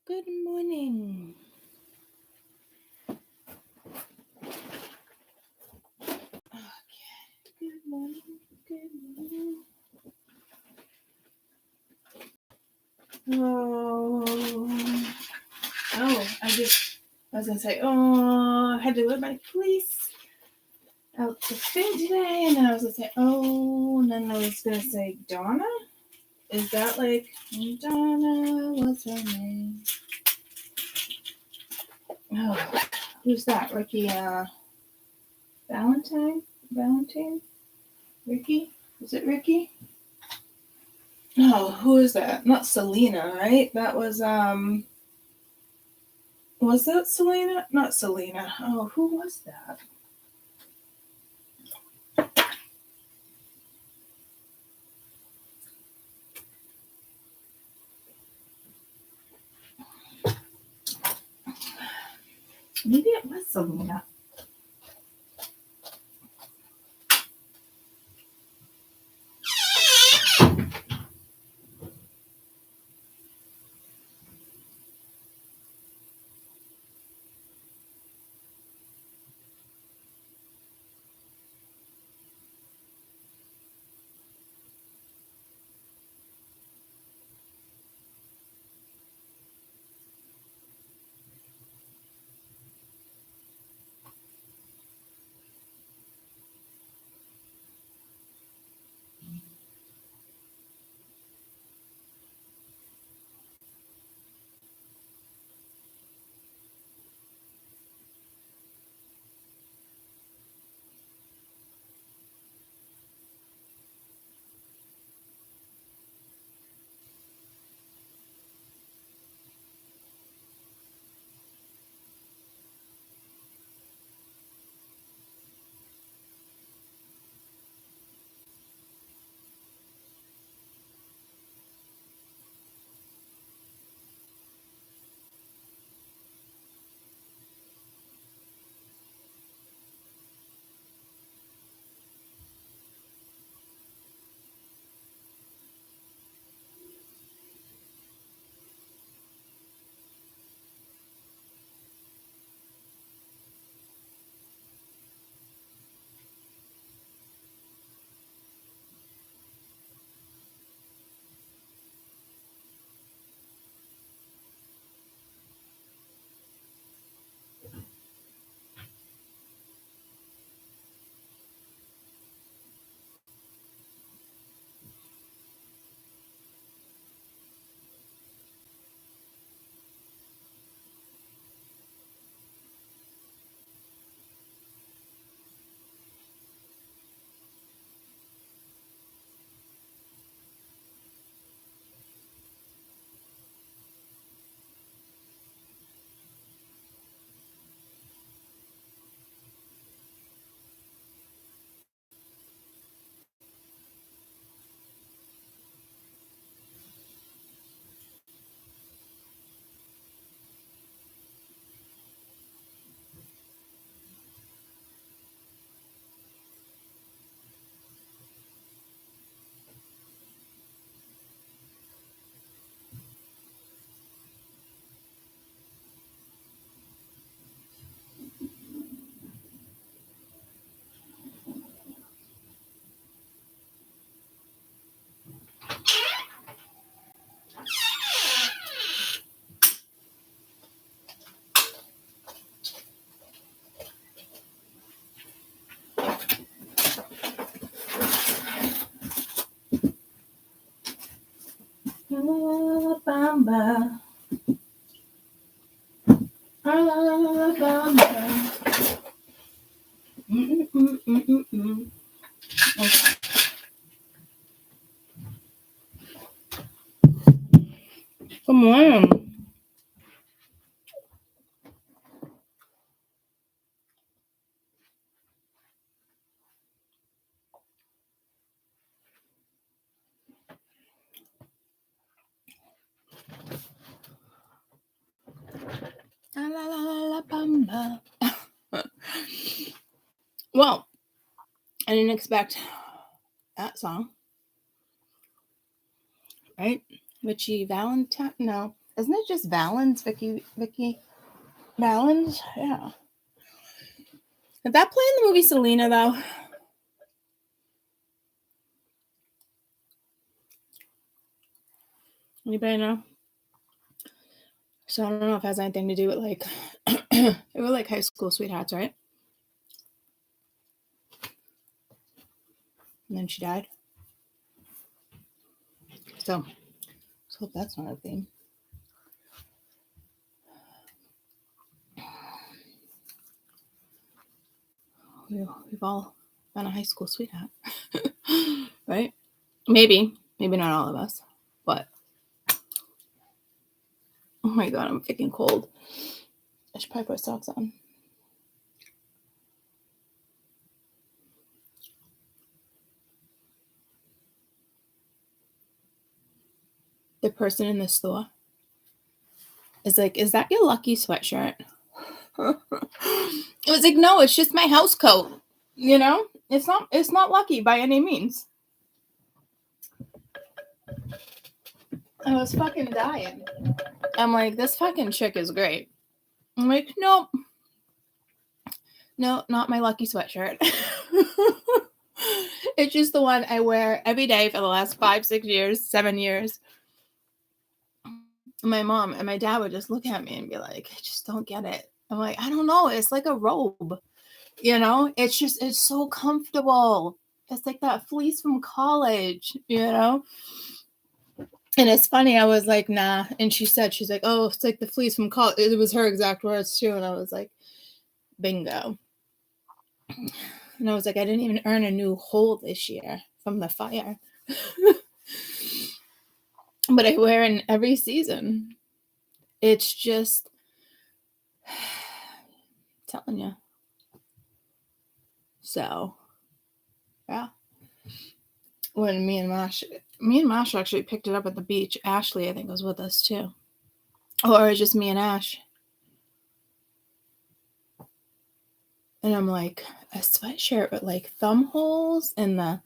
Good morning. Okay. Good morning. Good morning. I was gonna say, I had to let my fleece out the fin today, and then I was gonna say, and then I was gonna say, Donna? Is that like Donna? What's her name? Oh, who's that? Ricky, Valentine? Ricky? Is it Ricky? No, who is that? Not Selena, right? That was that Selena? Not Selena. Oh, who was that? Maybe it was Selena. Alabama. Okay. Come on. Alabama. Well, I didn't expect that song. Right? Richie Valentine? No. Isn't it just Valens? Vicky Valens? Yeah. Did that play in the movie Selena, though? Anybody know? So I don't know if it has anything to do with like, it was like high school sweethearts, right? And then she died. So let's hope that's not a theme. We've all been a high school sweetheart, right? Maybe not all of us, but oh my god, I'm freaking cold. I should probably put socks on. The person in the store is like, "Is that your lucky sweatshirt?" It was like, "No, it's just my house coat. You know, it's not lucky by any means." I was fucking dying. I'm like, this fucking chick is great. I'm like, nope. No, not my lucky sweatshirt. It's just the one I wear every day for the last 5, 6 years, 7 years. My mom and my dad would just look at me and be like, I just don't get it. I'm like, I don't know. It's like a robe. You know, it's so comfortable. It's like that fleece from college, you know? And it's funny, I was like, nah. And she's like, oh, it's like the fleece from college. It was her exact words too. And I was like, bingo. And I was like, I didn't even earn a new hole this year from the fire. But I wear it in every season. It's just, I'm telling you. So, yeah. When me and Mash actually picked it up at the beach. Ashley, I think, was with us too. Or just me and Ash. And I'm like, a sweatshirt with like thumb holes, and the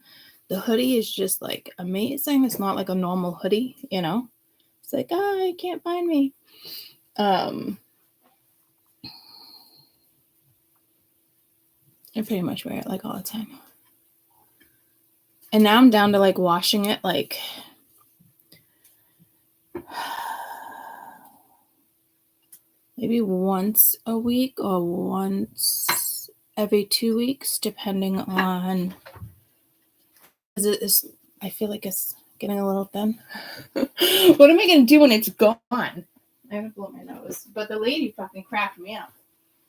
hoodie is just like amazing. It's not like a normal hoodie, you know? It's like, oh, you can't find me. I pretty much wear it like all the time. And now I'm down to like washing it like maybe once a week or once every 2 weeks, depending on, I feel like it's getting a little thin. What am I going to do when it's gone? I have to blow my nose. But the lady fucking cracked me up.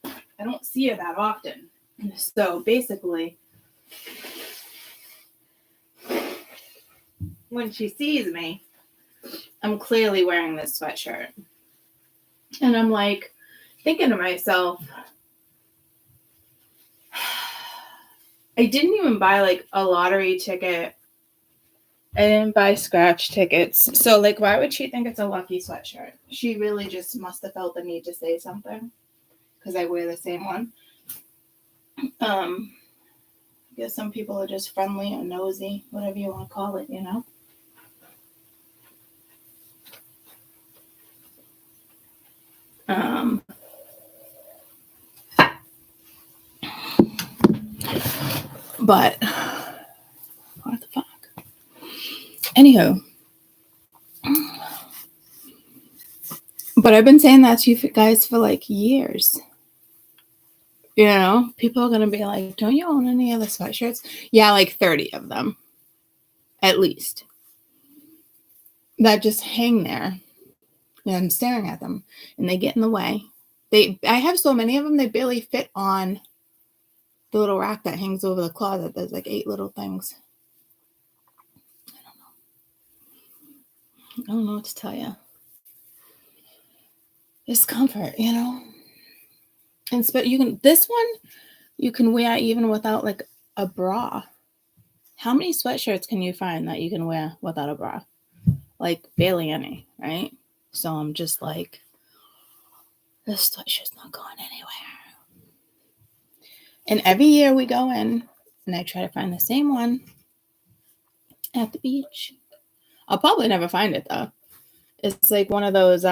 I don't see her that often. So basically, when she sees me, I'm clearly wearing this sweatshirt. And I'm like, thinking to myself, I didn't even buy like a lottery ticket. I didn't buy scratch tickets. So like, why would she think it's a lucky sweatshirt? She really just must have felt the need to say something because I wear the same one. I guess some people are just friendly or nosy, whatever you want to call it, you know? But what the fuck? Anywho, but I've been saying that to you guys for like years. You know, people are gonna be like, "Don't you own any other sweatshirts?" Yeah, like 30 of them, at least, that just hang there, and I'm staring at them, and they get in the way. I have so many of them, they barely fit on the little rack that hangs over the closet. There's like 8 little things. I don't know what to tell you. It's comfort, you know. And this one you can wear even without like a bra. How many sweatshirts can you find that you can wear without a bra? Like barely any, right? So I'm just like, this sweatshirt's not going anywhere. And every year we go in and I try to find the same one at the beach. I'll probably never find it though. It's like one of those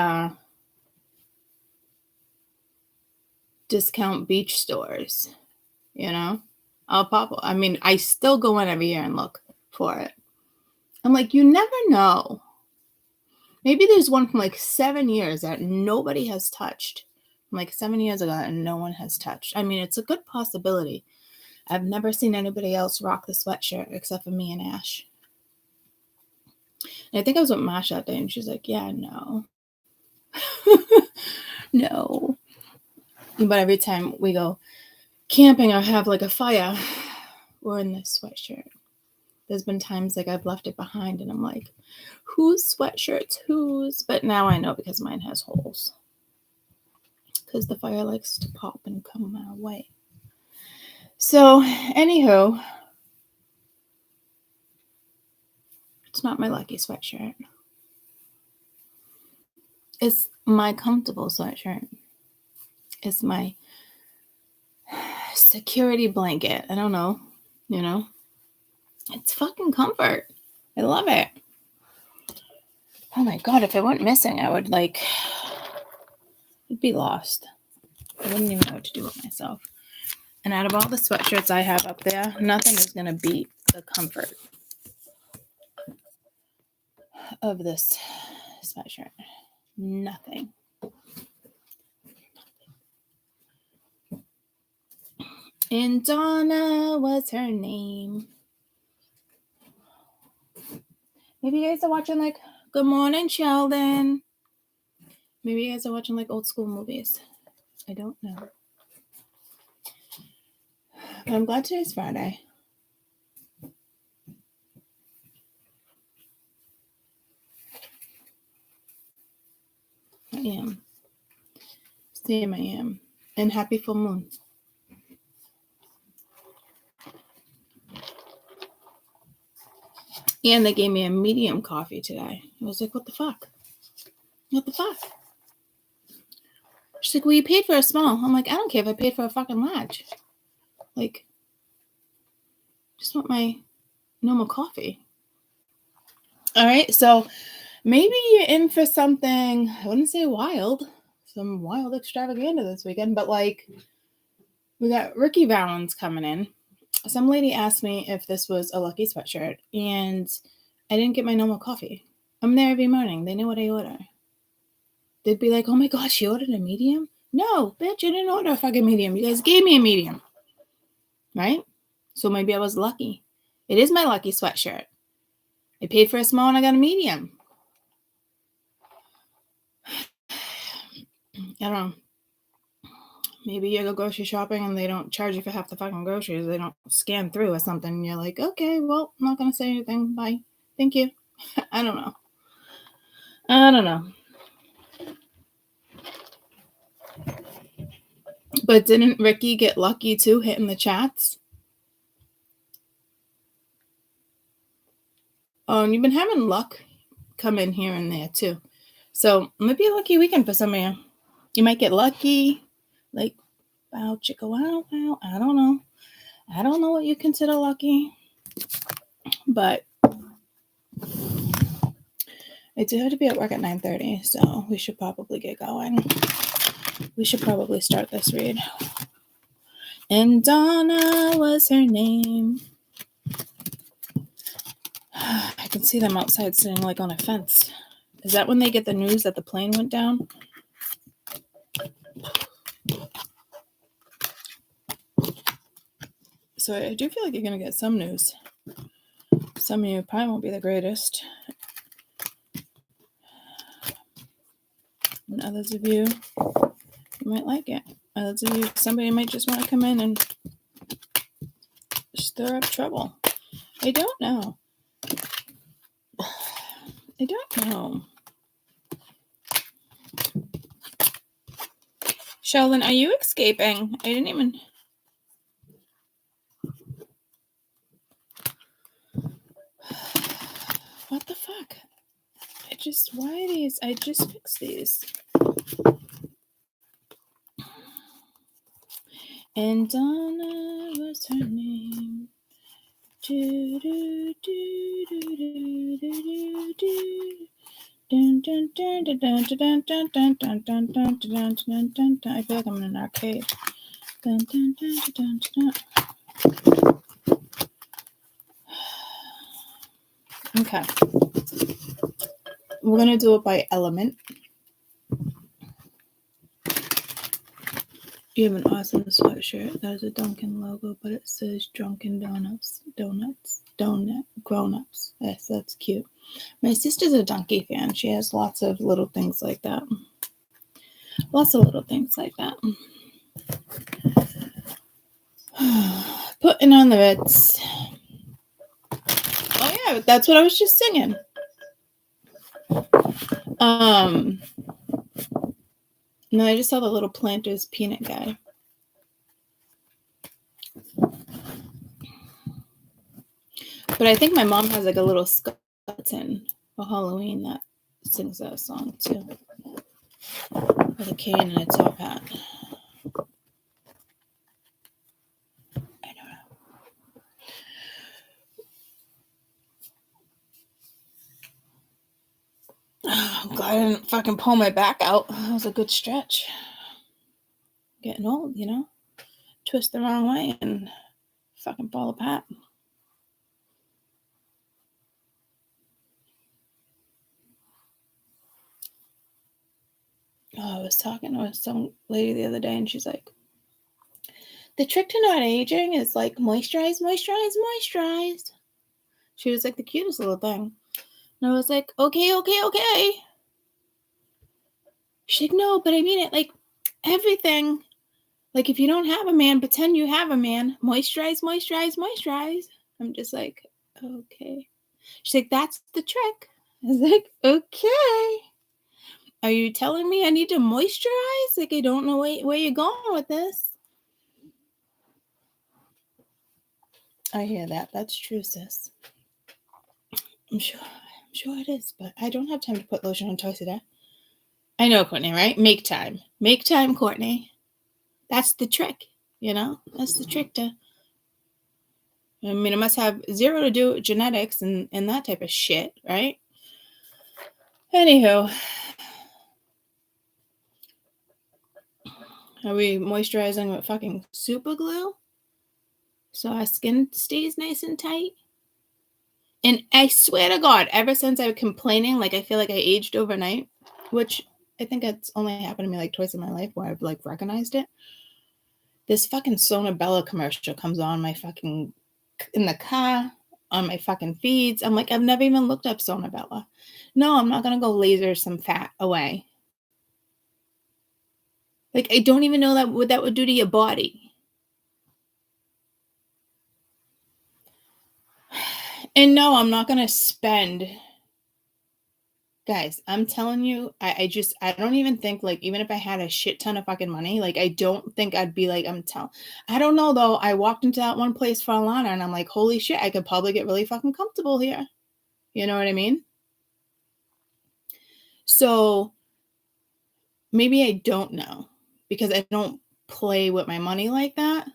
discount beach stores, you know? I mean, I still go in every year and look for it. I'm like, you never know. Maybe there's one from like 7 years that nobody has touched. Like 7 years ago and no one has touched. I mean, it's a good possibility. I've never seen anybody else rock the sweatshirt except for me and Ash. And I think I was with Masha that day and she's like, yeah, no. No. But every time we go camping or have like a fire, we're in this sweatshirt. There's been times like I've left it behind and I'm like, whose sweatshirt's whose? But now I know because mine has holes. Because the fire likes to pop and come my way. So, anywho, it's not my lucky sweatshirt. It's my comfortable sweatshirt. It's my security blanket. I don't know, you know. It's fucking comfort. I love it. Oh my God, if it went missing, I would I'd be lost. I wouldn't even know what to do with myself. And out of all the sweatshirts I have up there, nothing is going to beat the comfort of this sweatshirt. Nothing. And Donna was her name. Maybe you guys are watching like Good Morning Sheldon. Maybe you guys are watching like old school movies. I don't know. But I'm glad today's Friday. I am. Same I am. And happy full moon. And they gave me a medium coffee today. I was like, what the fuck? What the fuck? She's like, well, you paid for a small. I'm like, I don't care if I paid for a fucking large. Like, just want my normal coffee. All right, so maybe you're in for something, I wouldn't say wild, some wild extravaganza this weekend, but like, we got Ricky Valens coming in. Some lady asked me if this was a lucky sweatshirt, and I didn't get my normal coffee. I'm there every morning. They know what I order. They'd be like, oh my God, she ordered a medium? No, bitch, I didn't order a fucking medium. You guys gave me a medium. Right? So maybe I was lucky. It is my lucky sweatshirt. I paid for a small and I got a medium. I don't know. Maybe you go grocery shopping and they don't charge you for half the fucking groceries. They don't scan through or something. And you're like, okay, well, I'm not going to say anything. Bye. Thank you. I don't know. But didn't Ricky get lucky too, hitting the chats? Oh, and you've been having luck come in here and there too. So it might be a lucky weekend for some of you. You might get lucky. Like, wow, chicka, wow, wow. I don't know. I don't know what you consider lucky. But I do have to be at work at 9:30, so we should probably get going. We should probably start this read. And Donna was her name. I can see them outside sitting like on a fence. Is that when they get the news that the plane went down? So I do feel like you're going to get some news. Some of you probably won't be the greatest. And others of you might like it. Others of you, somebody might just want to come in and stir up trouble. I don't know. I don't know. Sheldon, are you escaping? I didn't even... What the fuck? Why are these? I just fixed these. And Donna was her name. Do, do, do, do, do, do, do. I feel like I'm in an arcade. Okay. We're going to do it by element. You have an awesome sweatshirt. That is a Dunkin' logo, but it says Drunken Grown-ups. Yes, that's cute. My sister's a Donkey fan. She has lots of little things like that. Putting on the Ritz. Oh yeah, that's what I was just singing. No, I just saw the little Planters peanut guy. But I think my mom has like a little skeleton for Halloween that sings that song too. With a cane and a top hat. I don't know. Oh, God, I didn't fucking pull my back out. That was a good stretch. Getting old, you know? Twist the wrong way and fucking fall apart. Oh, I was talking to some lady the other day and she's like, the trick to not aging is like moisturize. She was like the cutest little thing. And I was like, okay. She's like, no, but I mean it like everything. Like if you don't have a man, pretend you have a man. Moisturize. I'm just like, okay. She's like, that's the trick. I was like, okay. Are you telling me I need to moisturize? Like I don't know where you're going with this. I hear that. That's true, sis. I'm sure it is, but I don't have time to put lotion on twice a day. I know, Courtney, right? Make time, Courtney. That's the trick, you know? That's the trick to... I mean, it must have zero to do with genetics and that type of shit, right? Anywho. Are we moisturizing with fucking super glue? So our skin stays nice and tight? And I swear to God, ever since I was complaining, like I feel like I aged overnight, which I think it's only happened to me like twice in my life where I've like recognized it. This fucking Sonabella commercial comes on my fucking, in the car, on my fucking feeds. I'm like, I've never even looked up Sonabella. No, I'm not going to go laser some fat away. Like, I don't even know what that would do to your body. And no, I'm not going to spend... Guys, I'm telling you, I don't even think, like, even if I had a shit ton of fucking money, like, I don't think I'd be like, I don't know, though. I walked into that one place for Alana, and I'm like, holy shit, I could probably get really fucking comfortable here. You know what I mean? So, maybe I don't know, because I don't play with my money like that.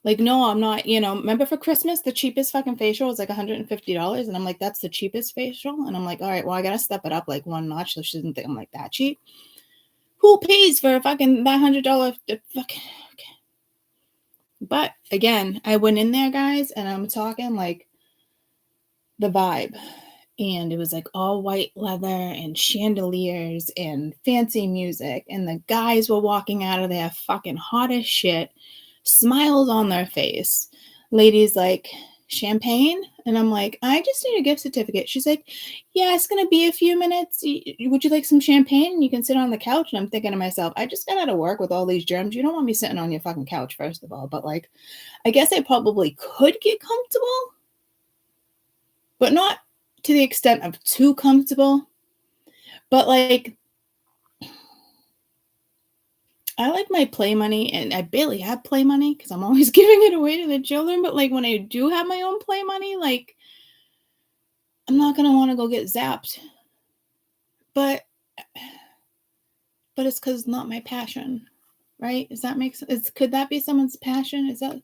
Like, no, I'm not, you know, remember for Christmas, the cheapest fucking facial was like $150. And I'm like, that's the cheapest facial. And I'm like, all right, well, I got to step it up like one notch so she doesn't think I'm like that cheap. Who pays for fucking that $100 fucking, okay. But again, I went in there, guys, and I'm talking like the vibe. And it was like all white leather and chandeliers and fancy music. And the guys were walking out of there fucking hot as shit. Smiles on their face. Ladies like, champagne? And I'm like, I just need a gift certificate. She's like, yeah, it's going to be a few minutes. Would you like some champagne? And you can sit on the couch. And I'm thinking to myself, I just got out of work with all these germs. You don't want me sitting on your fucking couch, first of all. But like, I guess I probably could get comfortable, but not to the extent of too comfortable. But like, I like my play money, and I barely have play money because I'm always giving it away to the children. But like when I do have my own play money, like I'm not gonna want to go get zapped. But it's because it's not my passion, right? Does that make sense? Could that be someone's passion? I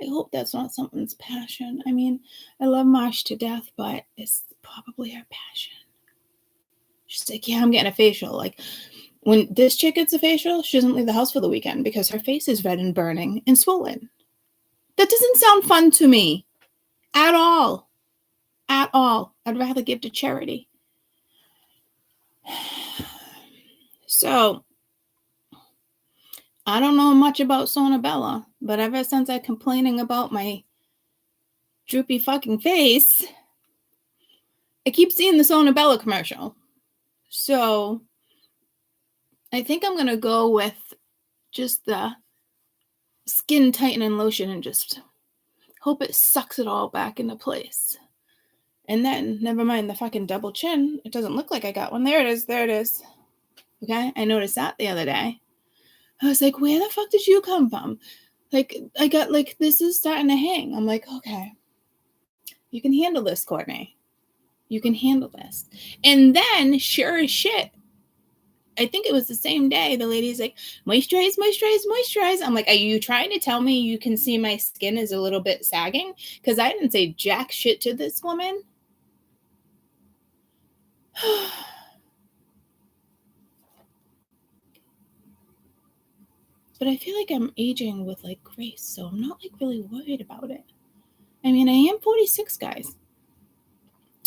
hope that's not someone's passion. I mean, I love Marsh to death, but it's probably her passion. She's like, yeah, I'm getting a facial. Like, when this chick gets a facial, she doesn't leave the house for the weekend because her face is red and burning and swollen. That doesn't sound fun to me at all. At all. I'd rather give to charity. So, I don't know much about Sonabella, but ever since I'm complaining about my droopy fucking face, I keep seeing the Sonabella commercial. So, I think I'm going to go with just the skin tightening lotion and just hope it sucks it all back into place. And then, never mind the fucking double chin. It doesn't look like I got one. There it is. There it is. Okay? I noticed that the other day. I was like, where the fuck did you come from? Like, I got, like, this is starting to hang. I'm like, okay. You can handle this, Courtney. You can handle this. And then, sure as shit, I think it was the same day, the lady's like, moisturize, moisturize, moisturize. I'm like, are you trying to tell me you can see my skin is a little bit sagging? Because I didn't say jack shit to this woman. But I feel like I'm aging with, like, grace, so I'm not, like, really worried about it. I mean, I am 46, guys.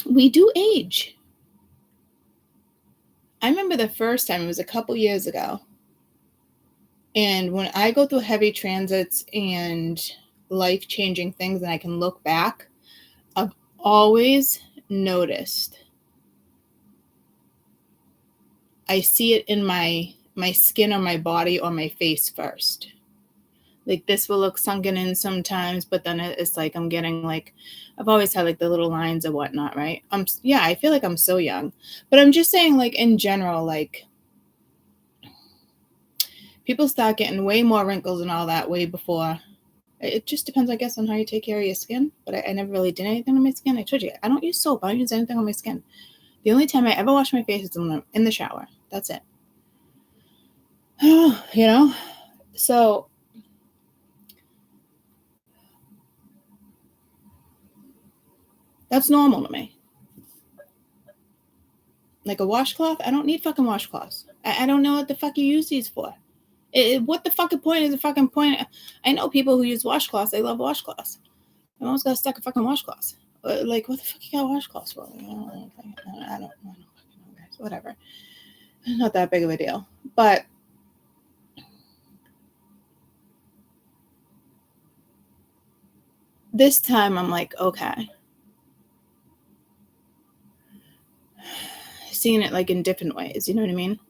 We do age. I remember the first time, it was a couple years ago. And when I go through heavy transits and life-changing things and I can look back, I've always noticed. I see it in my skin or my body or my face first. Like, this will look sunken in sometimes, but then it's like I'm getting, like, I've always had, like, the little lines and whatnot, right? Yeah, I feel like I'm so young. But I'm just saying, like, in general, like, people start getting way more wrinkles and all that way before. It just depends, I guess, on how you take care of your skin. But I never really did anything on my skin. I told you, I don't use soap. I don't use anything on my skin. The only time I ever wash my face is when I'm in the shower. That's it. You know? So, that's normal to me. Like a washcloth? I don't need fucking washcloths. I don't know what the fuck you use these for. What the fucking point is the fucking point? I know people who use washcloths. They love washcloths. I almost got stuck in fucking washcloths. Like, what the fuck you got washcloths for? I don't know, guys. Whatever. Not that big of a deal. But this time I'm like, okay. Seeing it, like, in different ways. You know what I mean?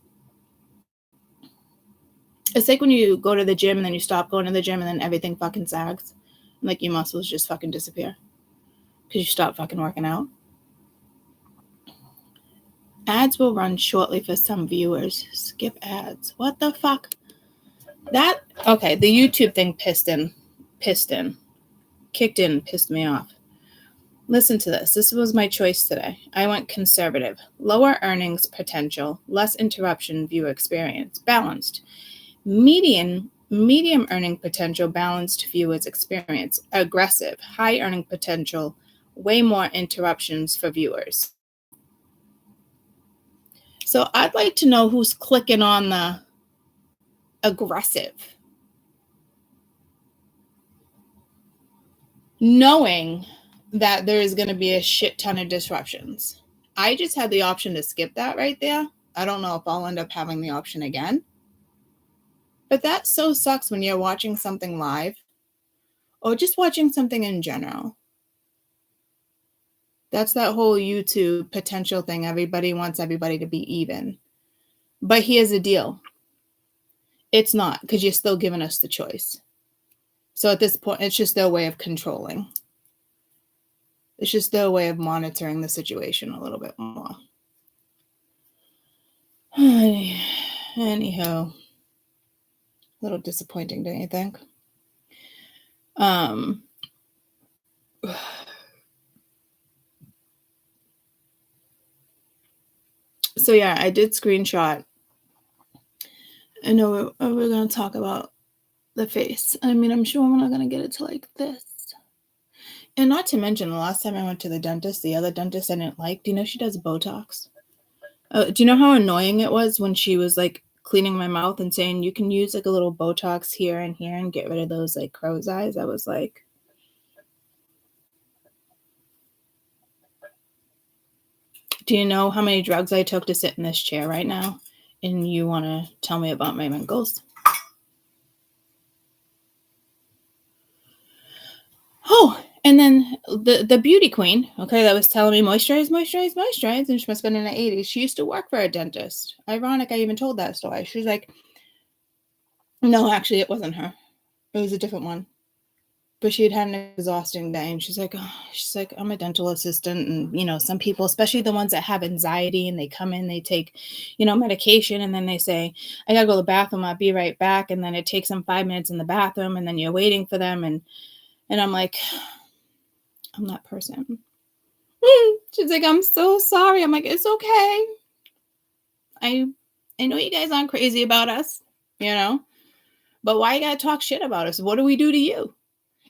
It's like when you go to the gym and then you stop going to the gym and then everything fucking sags. And, like, your muscles just fucking disappear. Because you stop fucking working out. Ads will run shortly for some viewers. Skip ads. What the fuck? Okay, the YouTube thing kicked in, pissed me off. Listen to this. This was my choice today. I went conservative. Lower earnings potential, less interruption viewer experience. Balanced. Medium earning potential, balanced viewers experience. Aggressive. High earning potential, way more interruptions for viewers. So I'd like to know who's clicking on the aggressive. Knowing that there is going to be a shit ton of disruptions. I just had the option to skip that right there. I don't know if I'll end up having the option again. But that so sucks when you're watching something live or just watching something in general. That's that whole YouTube potential thing. Everybody wants everybody to be even. But here's the deal. It's not, because you're still giving us the choice. So at this point, it's just their way of controlling. It's just their way of monitoring the situation a little bit more. Anyhow, a little disappointing, don't you think? So yeah, I did screenshot. I know we're going to talk about the face. I mean, I'm sure we're not going to get it to like this. And not to mention, the last time I went to the dentist, the other dentist I didn't like, do you know she does Botox? Do you know how annoying it was when she was like cleaning my mouth and saying you can use like a little Botox here and here and get rid of those like crow's eyes? I was like, do you know how many drugs I took to sit in this chair right now? And you want to tell me about my wrinkles? Oh, and then the beauty queen, okay, that was telling me moisturize, moisturize, moisturize, and she must have been in the 80s. She used to work for a dentist. Ironic, I even told that story. She's like, no, actually, it wasn't her. It was a different one. But she had had an exhausting day, and she's like, I'm a dental assistant, and some people, especially the ones that have anxiety, and they come in, they take, medication, and then they say, I gotta go to the bathroom, I'll be right back, and then it takes them 5 minutes in the bathroom, and then you're waiting for them, and I'm like, I'm that person. She's like, I'm so sorry. I'm like, it's okay. I know you guys aren't crazy about us, but why you gotta talk shit about us? What do we do to you?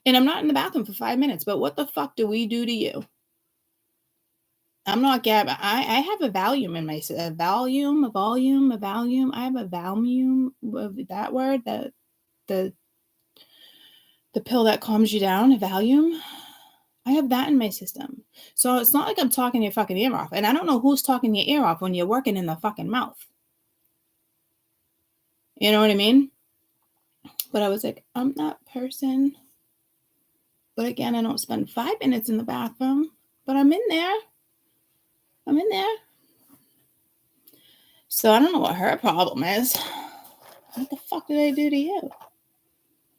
And I'm not in the bathroom for 5 minutes, but what the fuck do we do to you? I'm not Gab. I have a volume in my a volume. I have a volume of that word, the pill that calms you down, a Valium. I have that in my system. So it's not like I'm talking your fucking ear off. And I don't know who's talking your ear off when you're working in the fucking mouth. You know what I mean? But I was like, I'm that person. But again, I don't spend 5 minutes in the bathroom. But I'm in there. So I don't know what her problem is. What the fuck did I do to you?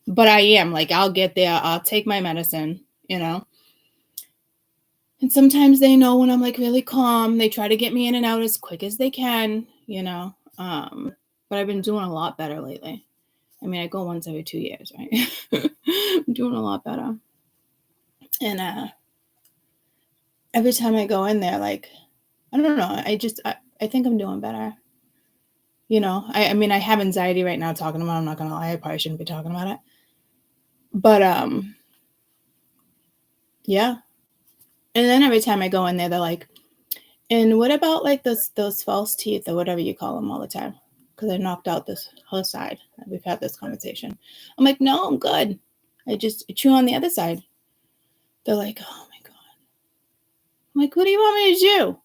But I am. Like, I'll get there. I'll take my medicine, And sometimes they know when I'm, like, really calm. They try to get me in and out as quick as they can, But I've been doing a lot better lately. I mean, I go once every 2 years, right? I'm doing a lot better. And every time I go in there, like, I don't know. I think I'm doing better. I mean, I have anxiety right now talking about it. I'm not going to lie. I probably shouldn't be talking about it. But, yeah. And then every time I go in there, they're like, and what about like those false teeth or whatever you call them all the time? Because I knocked out this whole side. We've had this conversation. I'm like, no, I'm good. I just chew on the other side. They're like, oh my God. I'm like, what do you want me to do?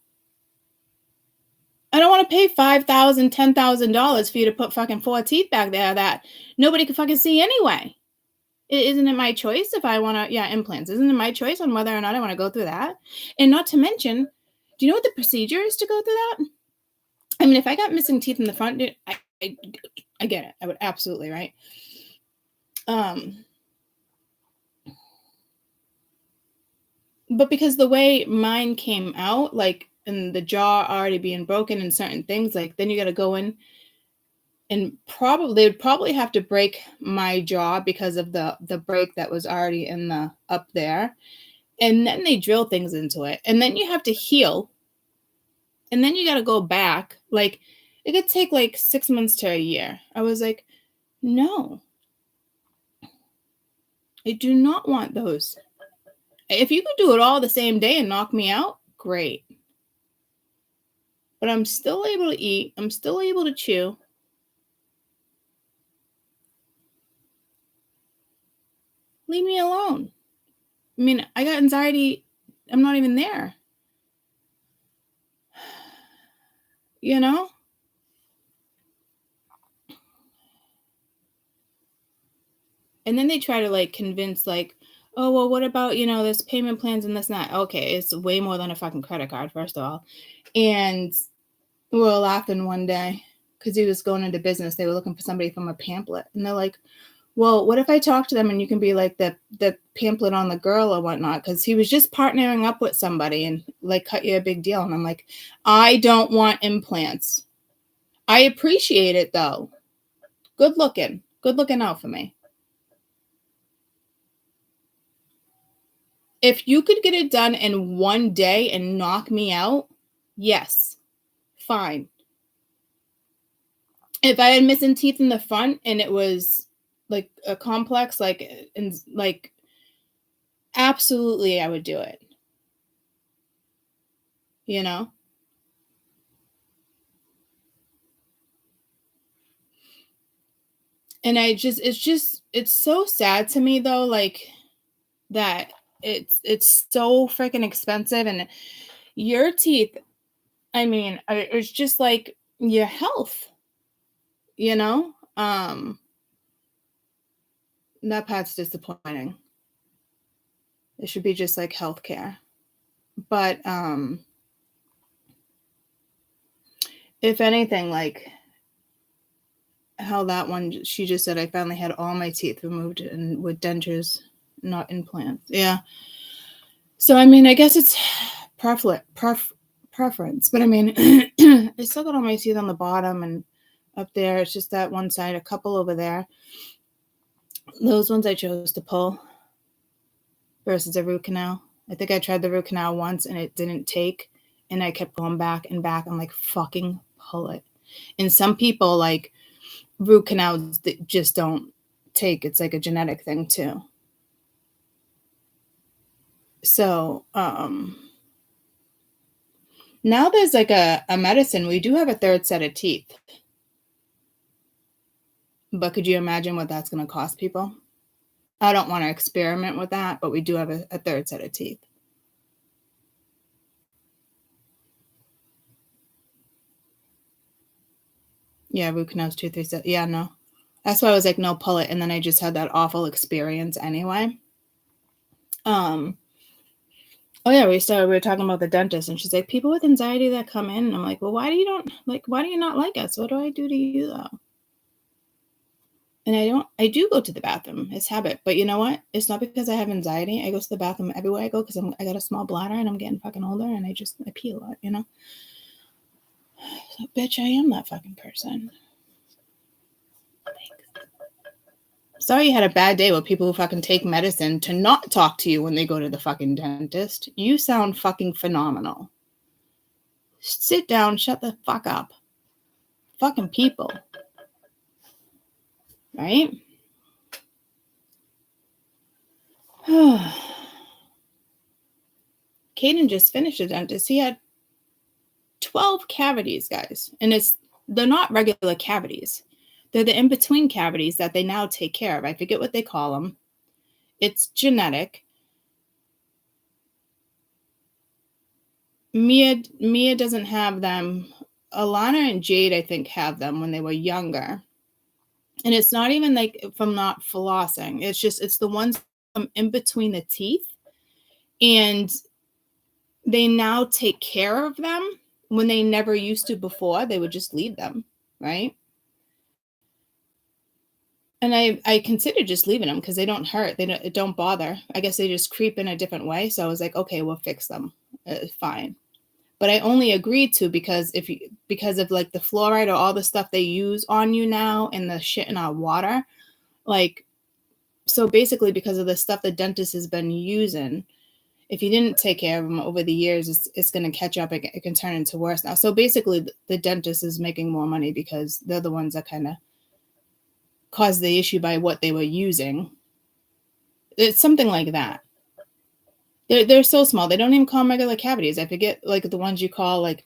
I don't want to pay $5,000, $10,000 for you to put fucking 4 teeth back there that nobody can fucking see anyway. Isn't it my choice if I want to, implants? Isn't it my choice on whether or not I want to go through that? And not to mention, do you know what the procedure is to go through that? I mean, if I got missing teeth in the front, I get it. I would absolutely, right? But because the way mine came out, like, and the jaw already being broken and certain things, like, then you got to go in and they would probably have to break my jaw because of the break that was already in the up there. And then they drill things into it. And then you have to heal. And then you got to go back. Like, it could take like 6 months to a year. I was like, no. I do not want those. If you could do it all the same day and knock me out, great. But I'm still able to eat. I'm still able to chew. Leave me alone. I mean, I got anxiety. I'm not even there. And then they try to like convince like, oh, well, what about, this payment plans and this and that. Okay, it's way more than a fucking credit card, first of all. And we were laughing one day because he was going into business. They were looking for somebody from a pamphlet. And they're like, well, what if I talk to them and you can be like the pamphlet on the girl or whatnot? Because he was just partnering up with somebody and like cut you a big deal. And I'm like, I don't want implants. I appreciate it though. Good looking out for me. If you could get it done in one day and knock me out, yes, fine. If I had missing teeth in the front and it was like a complex, absolutely, I would do it. And it's so sad to me though, like that it's so freaking expensive, and your teeth, I mean, it's just like your health, you know? That part's disappointing. It should be just like healthcare. But if anything, like how that one, she just said, I finally had all my teeth removed and with dentures, not implants. Yeah. So, I mean, I guess it's preference. But I mean, I still got all my teeth on the bottom and up there. It's just that one side, a couple over there. Those ones I chose to pull versus a root canal. I think I tried the root canal once and it didn't take. And I kept going back and back. I'm like, fucking pull it. And some people, like, root canals that just don't take. It's like a genetic thing too. So now there's like a medicine. We do have a third set of teeth. But could you imagine what that's going to cost people? I don't want to experiment with that, but we do have a third set of teeth. Yeah, root canals 2, 3 sets. Yeah, no. That's why I was like, no, pull it. And then I just had that awful experience anyway. Oh yeah, we were talking about the dentist, and she's like, people with anxiety that come in, and I'm like, well, why do you not like us? What do I do to you though? And I do go to the bathroom. It's habit. But you know what? It's not because I have anxiety. I go to the bathroom everywhere I go because I got a small bladder and I'm getting fucking older, and I pee a lot, you know? So, bitch, I am that fucking person. Sorry you had a bad day with people who fucking take medicine to not talk to you when they go to the fucking dentist. You sound fucking phenomenal. Sit down, shut the fuck up. Fucking people. Right? Caden just finished a dentist. He had 12 cavities, guys. And they're not regular cavities. They're the in-between cavities that they now take care of. I forget what they call them. It's genetic. Mia doesn't have them. Alana and Jade, I think, have them when they were younger. And it's not even like from not flossing. It's the ones from in between the teeth. And they now take care of them when they never used to before. They would just leave them, right? And I considered just leaving them because they don't hurt. It don't bother. I guess they just creep in a different way. So I was like, okay, we'll fix them. Fine. But I only agreed to because of like the fluoride or all the stuff they use on you now and the shit in our water. Like, so basically because of the stuff the dentist has been using, if you didn't take care of them over the years, it's going to catch up. It can turn into worse now. So basically the dentist is making more money because they're the ones that kind of caused the issue by what they were using. It's something like that. They're so small. They don't even call them regular cavities. I forget like the ones you call like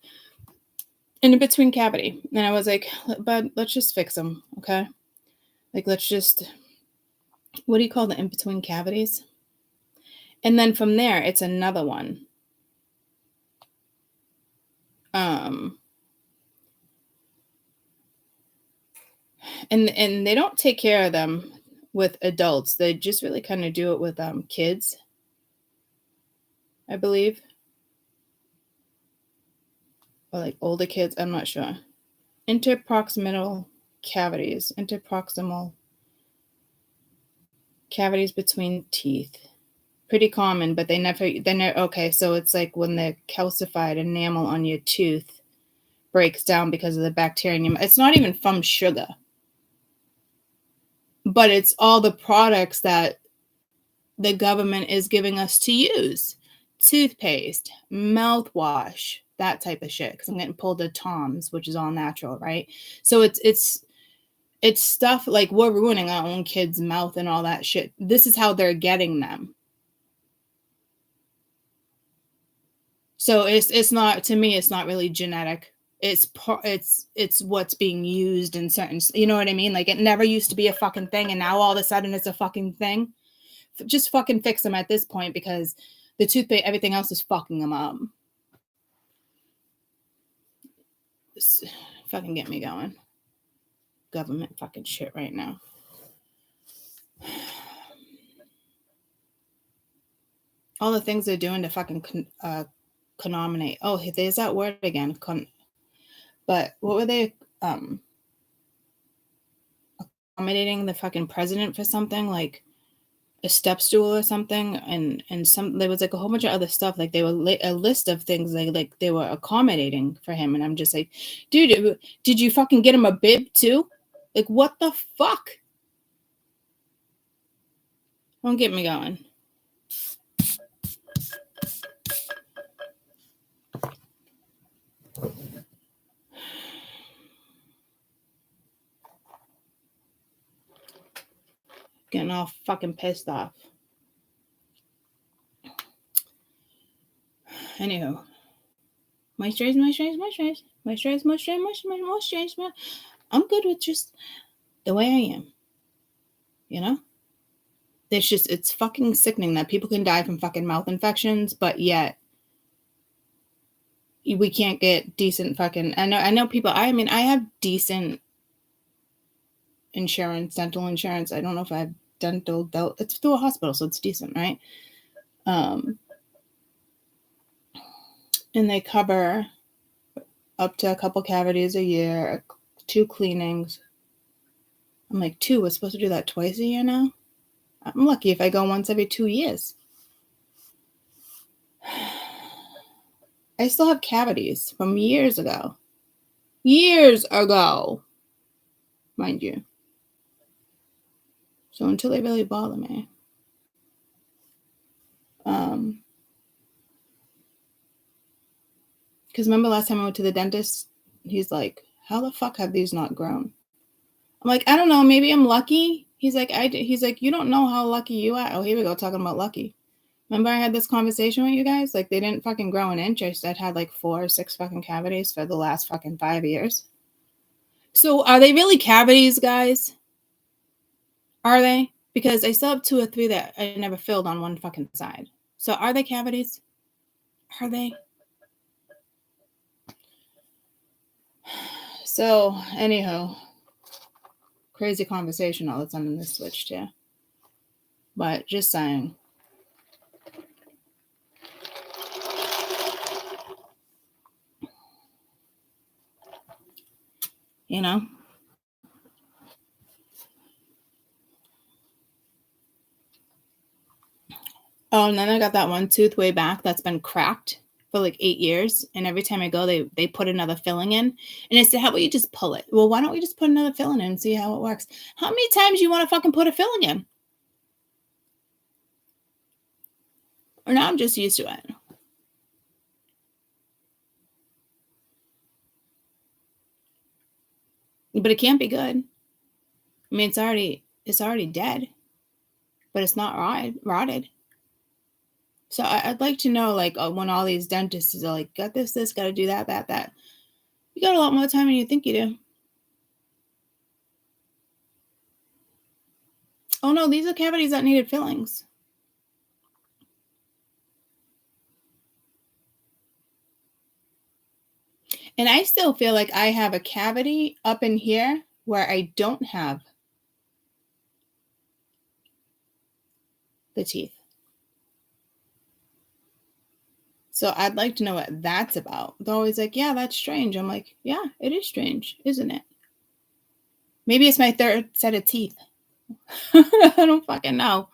in between cavity. And I was like, but let's just fix them. Okay. Like, let's just, what do you call the in between cavities? And then from there, it's another one. And they don't take care of them with adults. They just really kind of do it with kids, I believe. Or like older kids, I'm not sure. Interproximal cavities. Interproximal cavities between teeth. Pretty common, but they're okay. So it's like when the calcified enamel on your tooth breaks down because of the bacteria. It's not even from sugar, but it's all the products that the government is giving us to use. Toothpaste, mouthwash, that type of shit. Because I'm getting pulled to Tom's, which is all natural, right? So it's stuff like we're ruining our own kids' mouth and all that shit. This is how they're getting them. So it's not, to me, it's not really genetic. it's what's being used in certain, you know what I mean? Like, it never used to be a fucking thing, and now all of a sudden it's a fucking thing. Just fucking fix them at this point, because the toothpaste, everything else is fucking them up. Fucking get me going. Government fucking shit right now. All the things they're doing to fucking connominate. Oh, there's that word again. But what were they accommodating the fucking president for something, like a step stool or something, and there was like a whole bunch of other stuff, like they were a list of things like they were accommodating for him, and I'm just like, dude, did you fucking get him a bib too? Like, what the fuck? Don't get me going. Getting all fucking pissed off. Anywho, moisturize. I'm good with just the way I am. You know? It's fucking sickening that people can die from fucking mouth infections, but yet we can't get decent fucking, I know people, I mean, I have decent insurance, dental insurance. I don't know if I have dental, it's through a hospital, so it's decent, right? And they cover up to a couple cavities a year, 2 cleanings. I'm like, 2? We're supposed to do that twice a year now? I'm lucky if I go once every 2 years. I still have cavities from years ago. Years ago, mind you. So until they really bother me. Because remember last time I went to the dentist, he's like, how the fuck have these not grown? I'm like, I don't know, maybe I'm lucky. He's like, you don't know how lucky you are. Oh, here we go, talking about lucky. Remember I had this conversation with you guys? Like, they didn't fucking grow an inch. I said I had like 4 or 6 fucking cavities for the last fucking 5 years. So are they really cavities, guys? Are they? Because I still have 2 or 3 that I never filled on one fucking side. So are they cavities? Are they? So, anyhow, crazy conversation all of a sudden this switched here. But just saying. You know? Oh, and then I got that one tooth way back that's been cracked for like 8 years. And every time I go, they put another filling in. And I said, how about you just pull it? Well, why don't we just put another filling in and see how it works? How many times you want to fucking put a filling in? Or now I'm just used to it. But it can't be good. I mean, it's already dead. But it's not rotted. So I'd like to know, like, when all these dentists are like, got this, got to do that. You got a lot more time than you think you do. Oh, no, these are cavities that needed fillings. And I still feel like I have a cavity up in here where I don't have the teeth. So I'd like to know what that's about. They're always like, yeah, that's strange. I'm like, yeah, it is strange, isn't it? Maybe it's my 3rd set of teeth. I don't fucking know.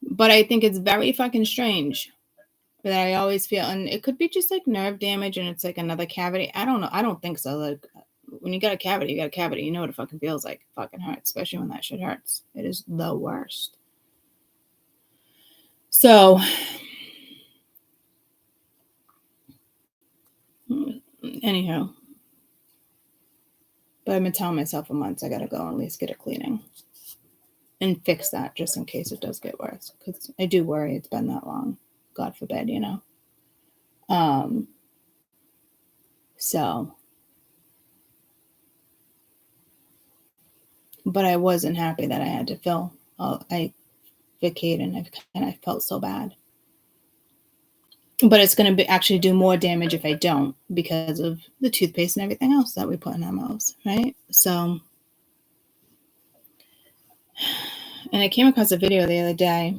But I think it's very fucking strange that I always feel, and it could be just like nerve damage and it's like another cavity. I don't know. I don't think so. Like, when you got a cavity, you got a cavity. You know what it fucking feels like. It fucking hurts, especially when that shit hurts. It is the worst. So, anyhow, but I've been telling myself for months I gotta go and at least get a cleaning and fix that just in case it does get worse. Because I do worry it's been that long. God forbid, you know. So, but I wasn't happy that I had to fill. I WkEnd and I felt so bad. But it's going to actually do more damage if I don't because of the toothpaste and everything else that we put in our mouths, right? So, and I came across a video the other day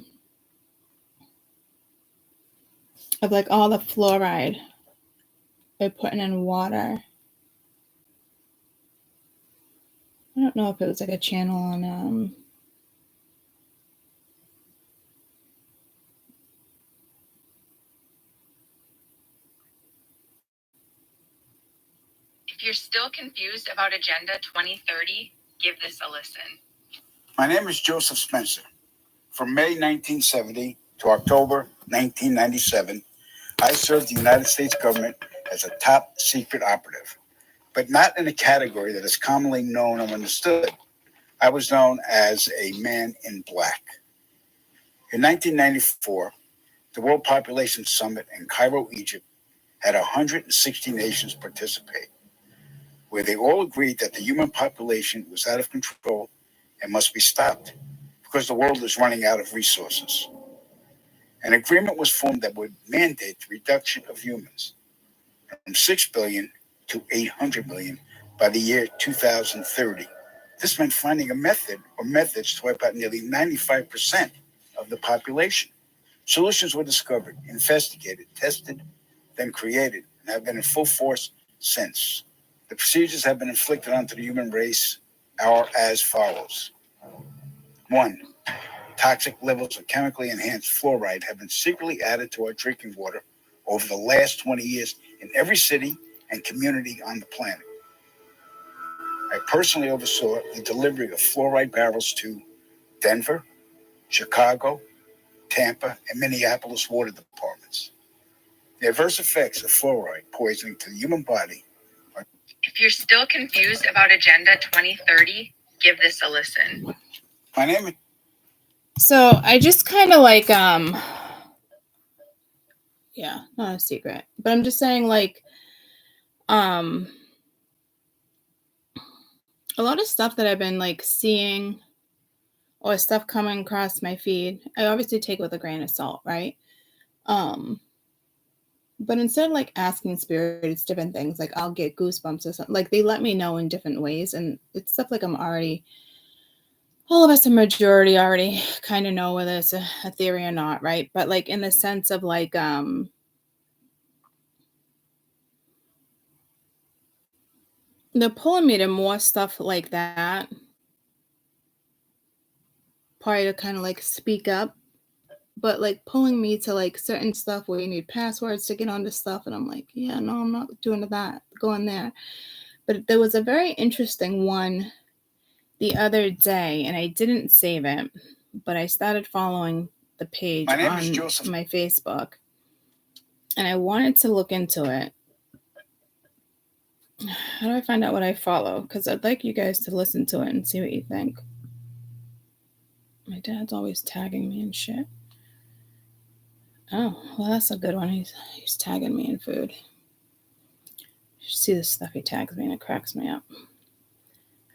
of like all the fluoride they're putting in water. I don't know if it was like a channel on If you're still confused about Agenda 2030, give this a listen. My name is Joseph Spencer. From May 1970 to October 1997, I served the United States government as a top secret operative, but not in a category that is commonly known or understood. I was known as a man in black. In 1994, the World Population Summit in Cairo, Egypt, had 160 nations participate, where they all agreed that the human population was out of control and must be stopped because the world is running out of resources. An agreement was formed that would mandate the reduction of humans from 6 billion to 800 million by the year 2030. This meant finding a method or methods to wipe out nearly 95% of the population. Solutions were discovered, investigated, tested, then created, and have been in full force since. The procedures have been inflicted onto the human race are as follows. 1. Toxic levels of chemically enhanced fluoride have been secretly added to our drinking water over the last 20 years in every city and community on the planet. I personally oversaw the delivery of fluoride barrels to Denver, Chicago, Tampa, and Minneapolis water departments. The adverse effects of fluoride poisoning to the human body are... If you're still confused about Agenda 2030, give this a listen. My name is... So I just kind of like, yeah, not a secret, but I'm just saying like, a lot of stuff that I've been like seeing or stuff coming across my feed, I obviously take with a grain of salt, right? But instead of like asking spirits different things, like I'll get goosebumps or something, like they let me know in different ways. And it's stuff like I'm already, all of us a majority already kind of know whether it's a theory or not, right? But like in the sense of like, they're pulling me to more stuff like that. Probably to kind of like speak up, but like pulling me to like certain stuff where you need passwords to get onto stuff. And I'm like, yeah, no, I'm not doing that, going there. But there was a very interesting one the other day, and I didn't save it, but I started following the page on my Facebook, and I wanted to look into it. How do I find out what I follow? Because I'd like you guys to listen to it and see what you think. My dad's always tagging me in shit. Oh, well, that's a good one. He's tagging me in food. You should see the stuff he tags me, and it cracks me up.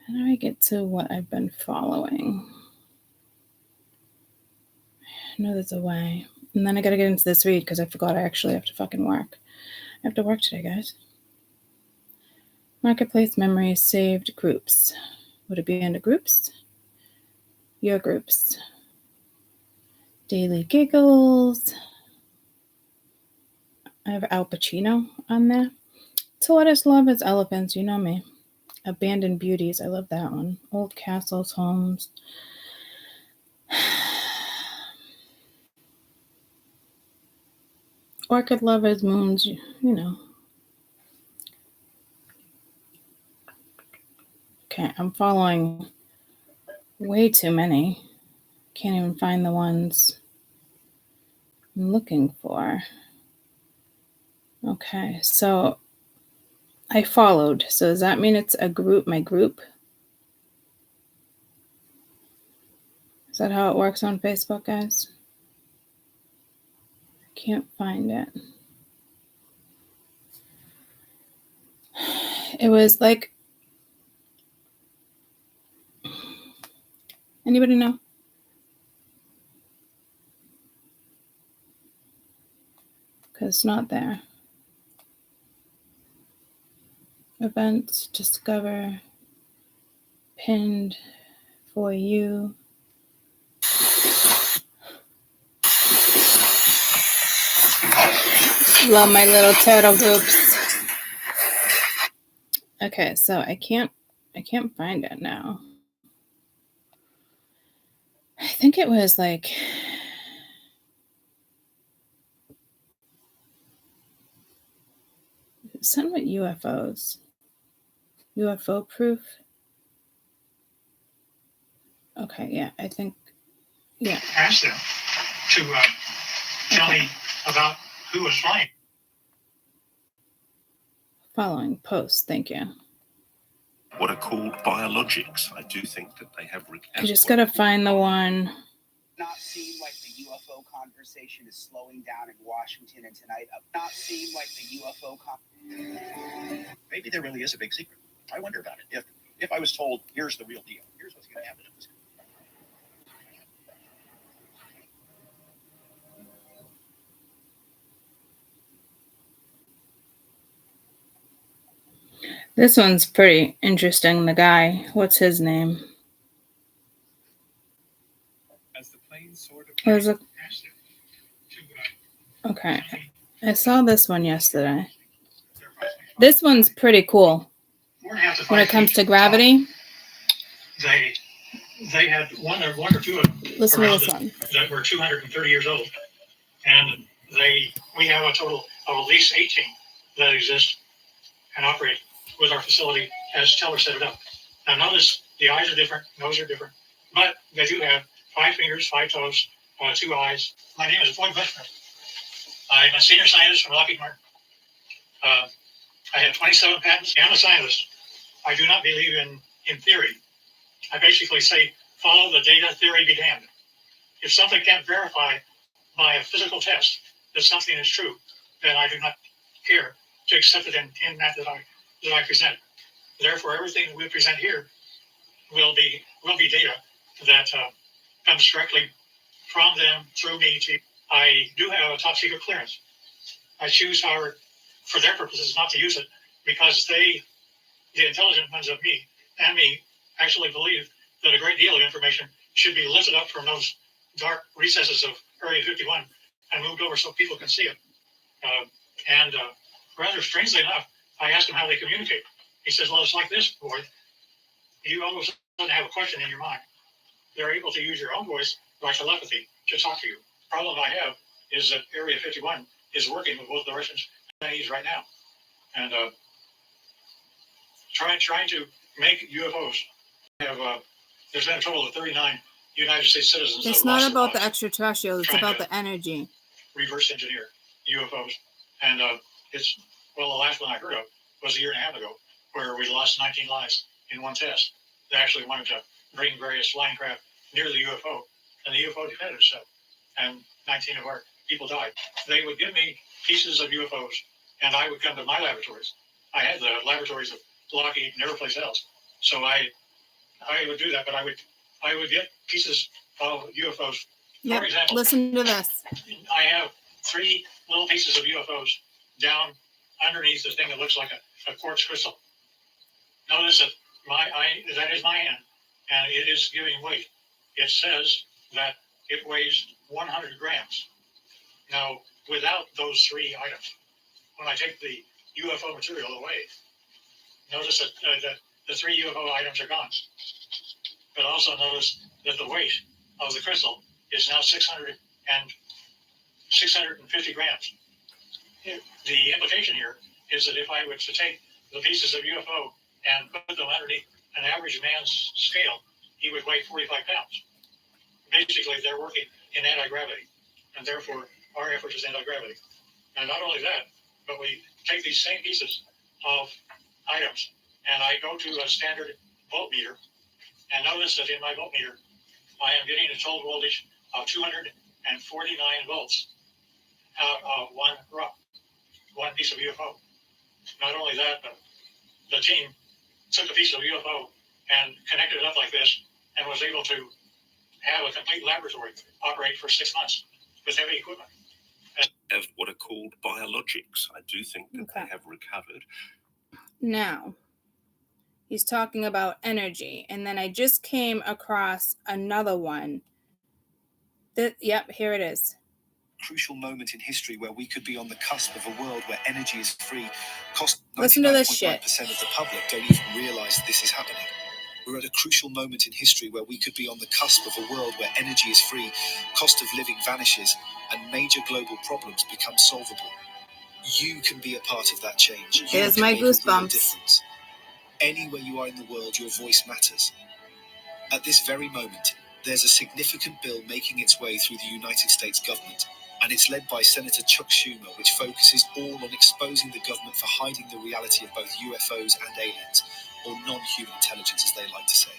How do I get to what I've been following? I know there's a way. And then I got to get into this read because I forgot I actually have to fucking work. I have to work today, guys. Marketplace memories, saved groups. Would it be under groups? Your groups. Daily giggles. I have Al Pacino on there. Tortoise lovers, elephants, you know me. Abandoned beauties, I love that one. Old castles, homes. Orchid lovers, moons, you know. Okay, I'm following way too many. Can't even find the ones I'm looking for. Okay, so I followed. So does that mean it's a group, my group? Is that how it works on Facebook, guys? I can't find it. It was like, anybody know? Because it's not there. Events, discover, pinned for you. Love my little turtle groups. Okay, so I can't find it now. I think it was like something with UFOs. UFO proof. Okay, yeah, I think, yeah. Ask them to tell me about who was flying. Following post, thank you. What are called biologics. I do think that they have. I just gotta find the one. Not seem like the UFO conversation is slowing down in Washington, and tonight not seem like the UFO Maybe there really is a big secret. I wonder about it. If I was told, here's the real deal, here's what's going to happen. This one's pretty interesting. The guy, what's his name? As the plane soared above, Okay, I saw this one yesterday. This one's pretty cool when it comes to gravity. They had one or two of them. Listen to this one. That were 230 years old, and we have a total of at least 18 that exist and operate with our facility as Teller set it up. Now notice the eyes are different, nose are different, but they do have 5 fingers, 5 toes, 2 eyes. My name is Floyd Bushman. I'm a senior scientist from Lockheed Martin. I have 27 patents. I'm a scientist. I do not believe in theory. I basically say, follow the data, theory be damned. If something can't verify by a physical test that something is true, then I do not care to accept it in that I present. Therefore, everything we present here will be data that comes directly from them through me to. I do have a top secret clearance. I choose, however, for their purposes, not to use it because the intelligent ones of me and me, actually believe that a great deal of information should be lifted up from those dark recesses of Area 51 and moved over so people can see it. Rather strangely enough, I asked him how they communicate. He says, well, it's like this, boy. You almost don't have a question in your mind. They're able to use your own voice by telepathy to talk to you. The problem I have is that Area 51 is working with both the Russians and Chinese right now. And trying to make UFOs. There's been a total of 39 United States citizens. It's not about the extraterrestrials, it's about the energy. Reverse engineer UFOs. And it's, well, the last one I heard of was a year and a half ago, where we lost 19 lives in one test. They actually wanted to bring various flying craft near the UFO, and the UFO defended itself, and 19 of our people died. They would give me pieces of UFOs, and I would come to my laboratories. I had the laboratories of Lockheed and every place else, so I would do that, but I would get pieces of UFOs. Yep. For example, Listen to this. I have 3 little pieces of UFOs down underneath the thing that looks like a quartz crystal. Notice that that is my hand, and it is giving weight. It says that it weighs 100 grams. Now, without those 3 items, when I take the UFO material away, notice that the 3 UFO items are gone. But also notice that the weight of the crystal is now 650 grams. The implication here is that if I were to take the pieces of UFO and put them underneath an average man's scale, he would weigh 45 pounds. Basically, they're working in anti-gravity, and therefore our effort is anti-gravity. And not only that, but we take these same pieces of items, and I go to a standard voltmeter, and notice that in my voltmeter, I am getting a total voltage of 249 volts out of one piece of UFO. Not only that, but the team took a piece of UFO and connected it up like this and was able to have a complete laboratory operate for 6 months with heavy equipment. Have what are called biologics. I do think that they have recovered. Now, he's talking about energy. And then I just came across another one. Yep, here it is. Crucial moment in history where we could be on the cusp of a world where energy is free. Listen to this shit. 99.9% of the public don't even realize this is happening. We're at a crucial moment in history where we could be on the cusp of a world where energy is free, cost of living vanishes, and major global problems become solvable. You can be a part of that change. There's my goosebumps. Anywhere you are in the world, your voice matters. At this very moment, there's a significant bill making its way through the United States government, and it's led by Senator Chuck Schumer, which focuses all on exposing the government for hiding the reality of both UFOs and aliens, or non-human intelligence, as they like to say.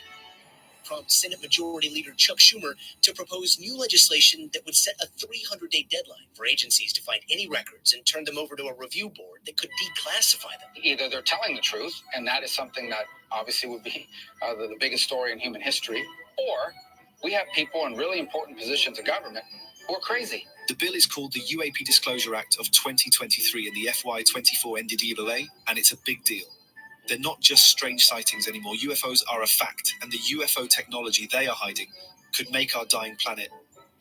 Prompt Senate Majority Leader Chuck Schumer to propose new legislation that would set a 300-day deadline for agencies to find any records and turn them over to a review board that could declassify them. Either they're telling the truth, and that is something that obviously would be the biggest story in human history, or we have people in really important positions of government who are crazy. The bill is called the UAP Disclosure Act of 2023 in the FY24 NDAA, and it's a big deal. They're not just strange sightings anymore. UFOs are a fact, and the UFO technology they are hiding could make our dying planet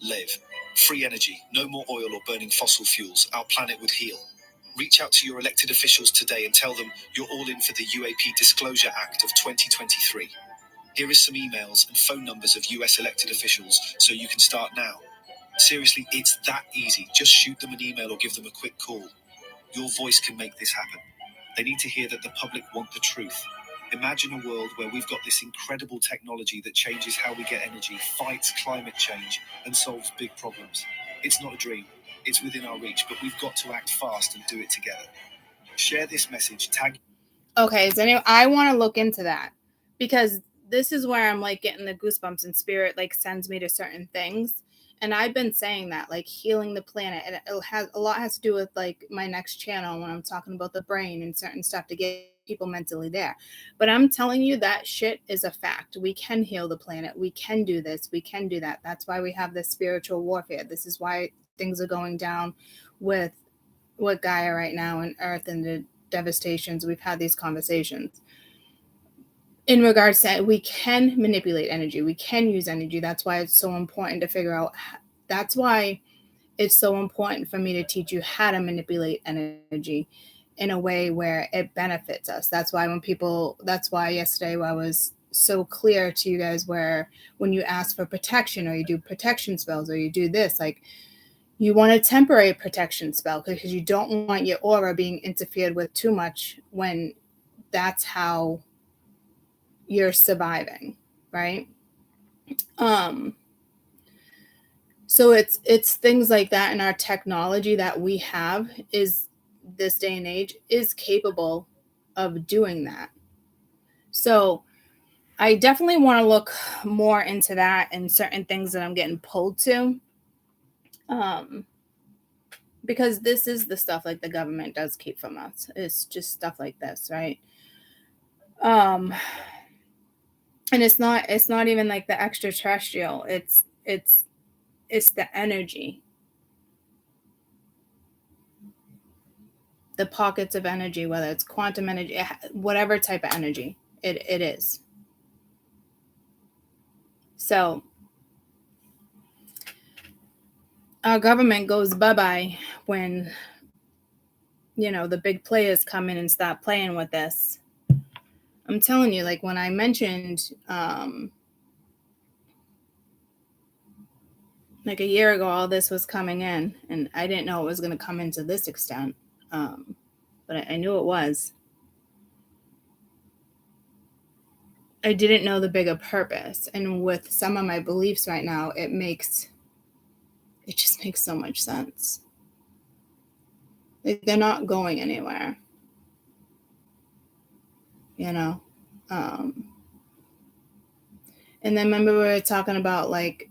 live. Free energy, no more oil or burning fossil fuels. Our planet would heal. Reach out to your elected officials today and tell them you're all in for the UAP Disclosure Act of 2023. Here is some emails and phone numbers of US elected officials so you can start now. Seriously, it's that easy. Just shoot them an email or give them a quick call. Your voice can make this happen. They need to hear that the public want the truth. Imagine a world where we've got this incredible technology that changes how we get energy, fights climate change, and solves big problems. It's not a dream. It's within our reach, but we've got to act fast and do it together. Share this message, tag. Okay, so anyway, I want to look into that because this is where I'm like getting the goosebumps, and spirit like sends me to certain things. And I've been saying that, like healing the planet, and it has a lot has to do with like my next channel when I'm talking about the brain and certain stuff to get people mentally there. But I'm telling you that shit is a fact. We can heal the planet. We can do this. We can do that. That's why we have this spiritual warfare. This is why things are going down with Gaia right now and Earth and the devastations. We've had these conversations. In regards to we can manipulate energy, we can use energy. That's why it's so important to figure out. That's why it's so important for me to teach you how to manipulate energy in a way where it benefits us. That's why that's why yesterday I was so clear to you guys where when you ask for protection or you do protection spells or you do this, like you want a temporary protection spell because you don't want your aura being interfered with too much when that's how you're surviving, right? So it's things like that in our technology that we have is this day and age is capable of doing that. So I definitely want to look more into that and certain things that I'm getting pulled to. Because this is the stuff like the government does keep from us. It's just stuff like this, right? And it's not even like the extraterrestrial. It's the energy. The pockets of energy, whether it's quantum energy, whatever type of energy it is. So our government goes bye-bye when, the big players come in and stop playing with this. I'm telling you, like when I mentioned, like a year ago, all this was coming in, and I didn't know it was going to come into this extent, but I knew it was. I didn't know the bigger purpose, and with some of my beliefs right now, it just makes so much sense. Like they're not going anywhere. And then remember we were talking about like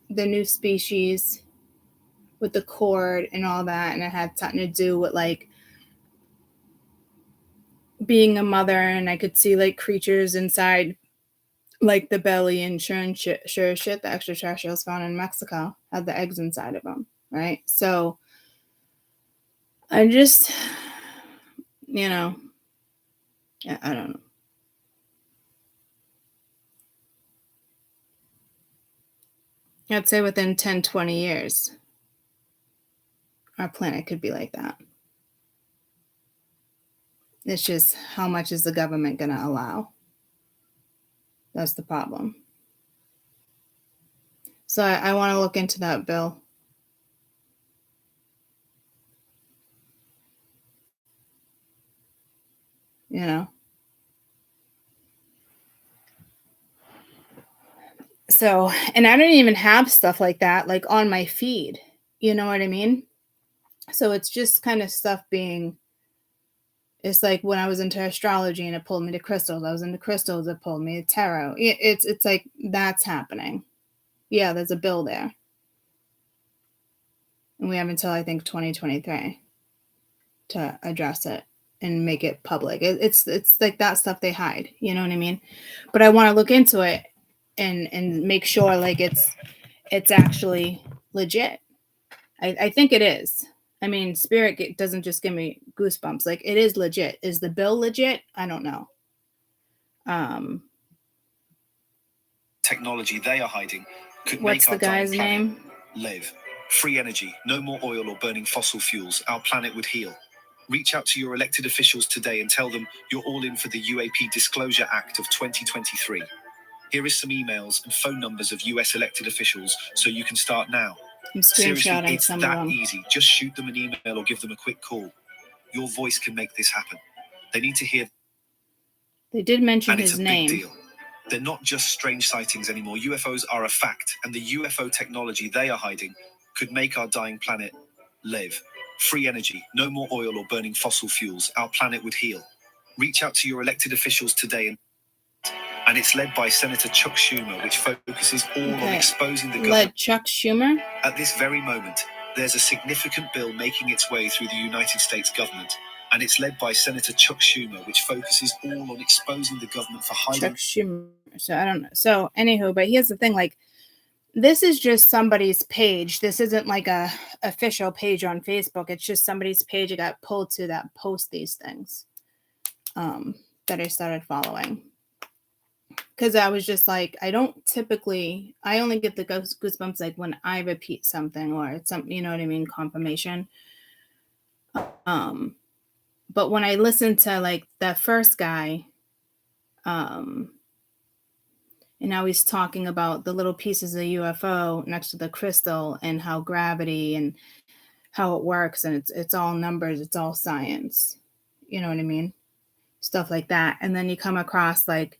the new species with the cord and all that, and it had something to do with like being a mother, and I could see like creatures inside like the belly, and sure shit, the extraterrestrials found in Mexico had the eggs inside of them, right? So I just, you know, I don't know. I'd say within 10, 20 years, our planet could be like that. It's just how much is the government going to allow? That's the problem. So I want to look into that, Bill. You know? So, and I don't even have stuff like that, like on my feed. You know what I mean? So it's just kind of stuff being, it's like when I was into astrology and it pulled me to crystals. I was into crystals, it pulled me to tarot. It's like that's happening. Yeah, there's a bill there. And we have until I think 2023 to address it and make it public. It's like that stuff they hide. You know what I mean? But I want to look into it and make sure like it's actually legit. I think it is. I mean, spirit doesn't just give me goosebumps. Like it is legit. Is the bill legit? I don't know. Technology they are hiding could What's make the our guy's dying planet name? live. Free energy, no more oil or burning fossil fuels. Our planet would heal. Reach out to your elected officials today and tell them you're all in for the UAP Disclosure Act of 2023. Here is some emails and phone numbers of US elected officials so you can start now. I'm Seriously, screenshotting it's some of that them. easy. Just shoot them an email or give them a quick call. Your voice can make this happen. They need to hear. They did mention And it's his a name. big deal. They're not just strange sightings anymore. UFOs are a fact, and the UFO technology they are hiding could make our dying planet live. Free energy, no more oil or burning fossil fuels. Our planet would heal. Reach out to your elected officials today, and it's led by Senator Chuck Schumer, which focuses all on exposing the government. Led Chuck Schumer? At this very moment, there's a significant bill making its way through the United States government, and it's led by Senator Chuck Schumer, which focuses all on exposing the government for hiding. Chuck Schumer. So I don't know. So anywho, but here's the thing, like this is just somebody's page. This isn't like a official page on Facebook. It's just somebody's page that got pulled to that post these things that I started following. Because I was just like, I only get the goosebumps like when I repeat something or it's something, you know what I mean, confirmation. But when I listened to like the first guy, and now he's talking about the little pieces of UFO next to the crystal and how gravity and how it works, and it's all numbers, it's all science. You know what I mean? Stuff like that. And then you come across like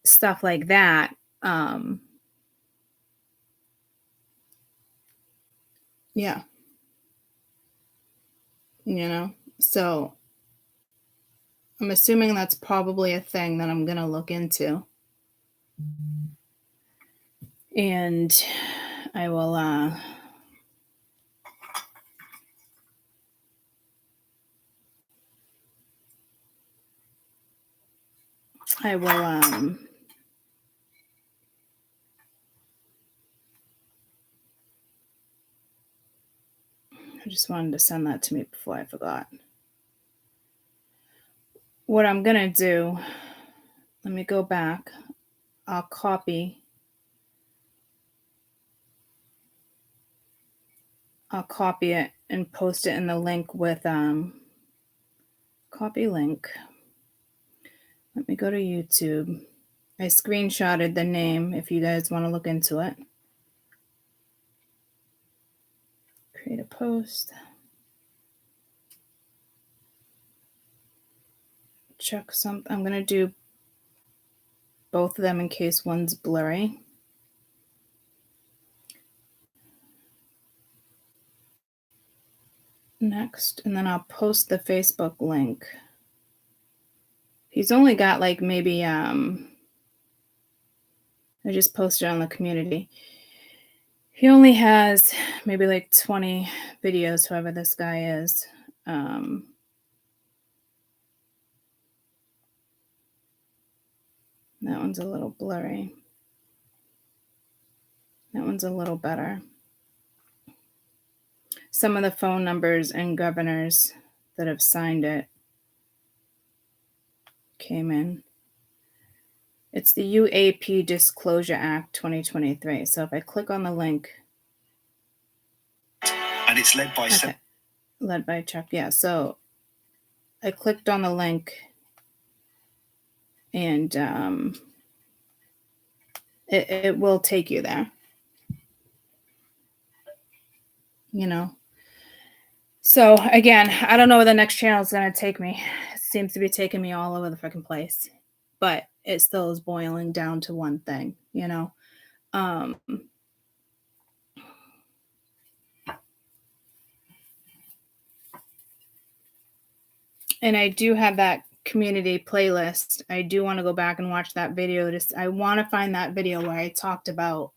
stuff like that. Yeah. You know? So I'm assuming that's probably a thing that I'm going to look into. And I will I just wanted to send that to me before I forgot. What I'm going to do, let me go back. I'll copy it and post it in the link with copy link. Let me go to YouTube. I screenshotted the name if you guys want to look into it. Create a post. Check some. I'm going to do both of them in case one's blurry. Next, and then I'll post the Facebook link. He's only got like maybe I just posted on the community. He only has maybe like 20 videos, whoever this guy is. That one's a little blurry. That one's a little better. Some of the phone numbers and governors that have signed it came in. It's the UAP Disclosure Act 2023. So if I click on the link. And it's led by led by Chuck. Yeah. So I clicked on the link and it will take you there. You know. So again, I don't know where the next channel is going to take me. It seems to be taking me all over the freaking place. But it still is boiling down to one thing, you know. And I do have that community playlist. I do want to go back and watch that video. I want to find that video where I talked about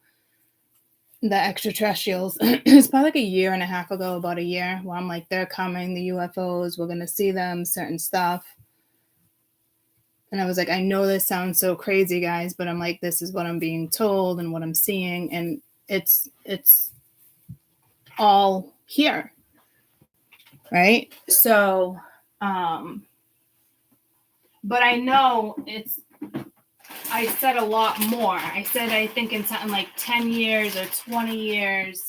the extraterrestrials. It's probably like a year and a half ago, about a year, where I'm like, they're coming, the UFOs, we're going to see them, certain stuff. And I was like, I know this sounds so crazy, guys, but I'm like, this is what I'm being told and what I'm seeing. And it's all here. Right? So, but I know I said a lot more. I said, I think in something like 10 years or 20 years,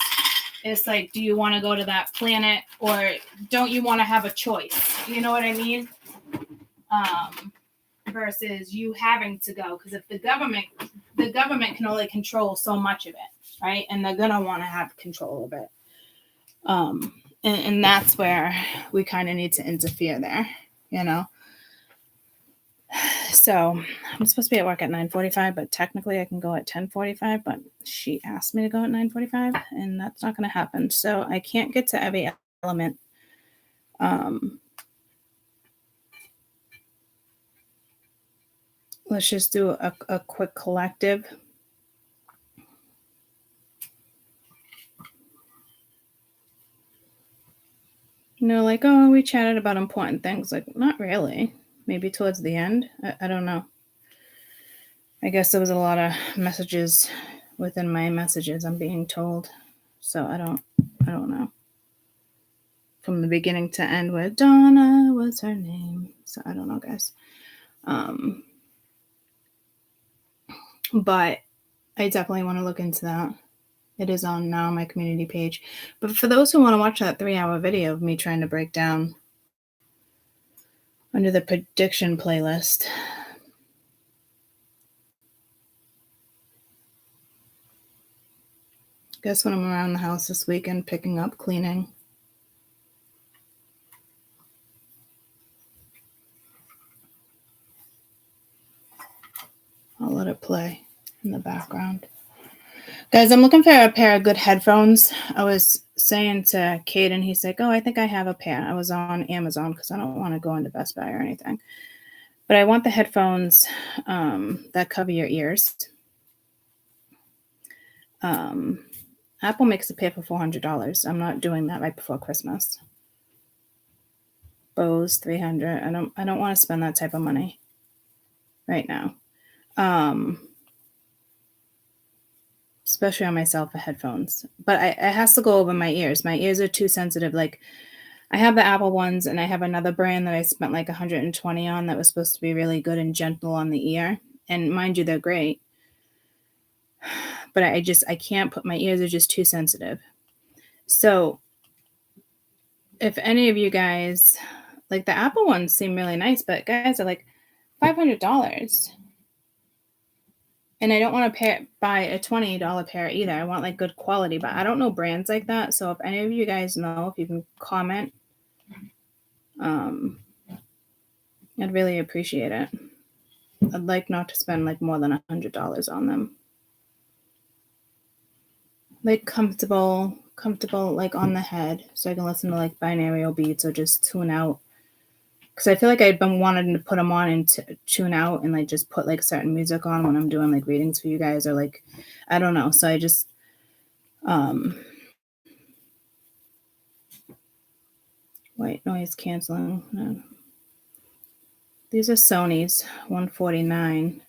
it's like, do you want to go to that planet or don't you want to have a choice? You know what I mean? Versus you having to go, because if the government can only control so much of it, right? And they're gonna want to have control of it. And that's where we kind of need to interfere there, you know. So I'm supposed to be at work at 9:45, but technically I can go at 10:45. But she asked me to go at 9:45, and that's not going to happen. So I can't get to every element. Let's just do a quick collective. You know, like, oh, we chatted about important things. Like, not really. Maybe towards the end. I don't know. I guess there was a lot of messages within my messages, I'm being told. So I don't know. From the beginning to end with Donna was her name. So I don't know, guys. But I definitely want to look into that. It is on now my community page. But for those who want to watch that 3-hour video of me trying to break down under the prediction playlist, guess when I'm around the house this weekend picking up, cleaning. I'll let it play in the background. Guys, I'm looking for a pair of good headphones. I was saying to Caden, he's like, oh, I think I have a pair. I was on Amazon because I don't want to go into Best Buy or anything. But I want the headphones that cover your ears. Apple makes a pair for $400. I'm not doing that right before Christmas. Bose, $300. I don't want to spend that type of money right now. Especially on myself for headphones. But it has to go over my ears. My ears are too sensitive. Like, I have the Apple ones, and I have another brand that I spent like $120 on that was supposed to be really good and gentle on the ear. And mind you, they're great. But I can't put, my ears are just too sensitive. So if any of you guys, like the Apple ones seem really nice, but guys are like $500. And I don't want to buy a $20 pair either. I want like good quality, but I don't know brands like that. So if any of you guys know, if you can comment, I'd really appreciate it. I'd like not to spend like more than $100 on them. Like comfortable like on the head, so I can listen to like binaural beats or just tune out. Because I feel like I've been wanting to put them on and tune out and like just put like certain music on when I'm doing like readings for you guys, or like, I don't know. So I just, white noise canceling. No. These are Sony's 149.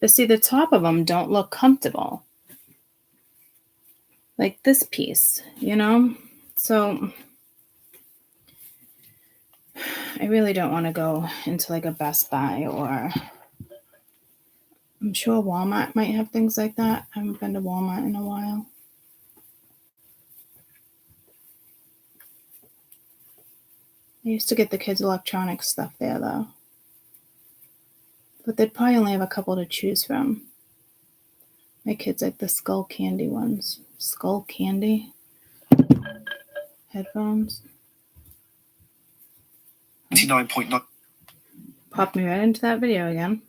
But see, the top of them don't look comfortable. Like this piece, you know? So I really don't want to go into like a Best Buy, or I'm sure Walmart might have things like that. I haven't been to Walmart in a while. I used to get the kids' electronic stuff there though. But they'd probably only have a couple to choose from. My kids like the Skull Candy ones. Skull Candy headphones. 99.9. Popped me right into that video again.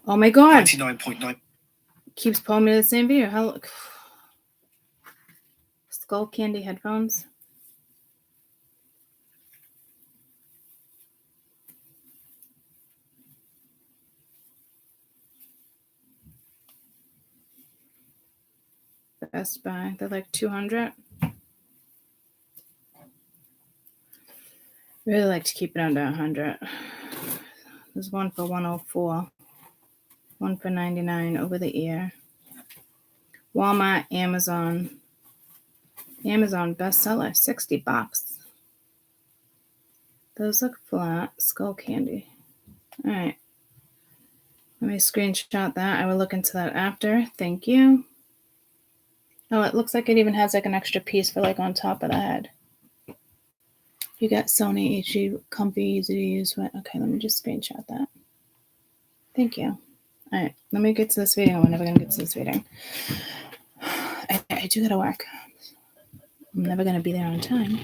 Oh my god. 99.9. Keeps pulling me to the same video. How Skull Candy headphones. Best Buy. They're like $200. Really like to keep it under $100. There's one for $104. One for $99 over the ear. Walmart, Amazon. Amazon bestseller, $60. Those look flat. Skull Candy. All right. Let me screenshot that. I will look into that after. Thank you. Oh, it looks like it even has like an extra piece for like on top of the head. You got Sony HD, comfy, easy to use. Okay, let me just screenshot that. Thank you. All right, let me get to this video. We're never going to get to this video. I do got to work. I'm never going to be there on time.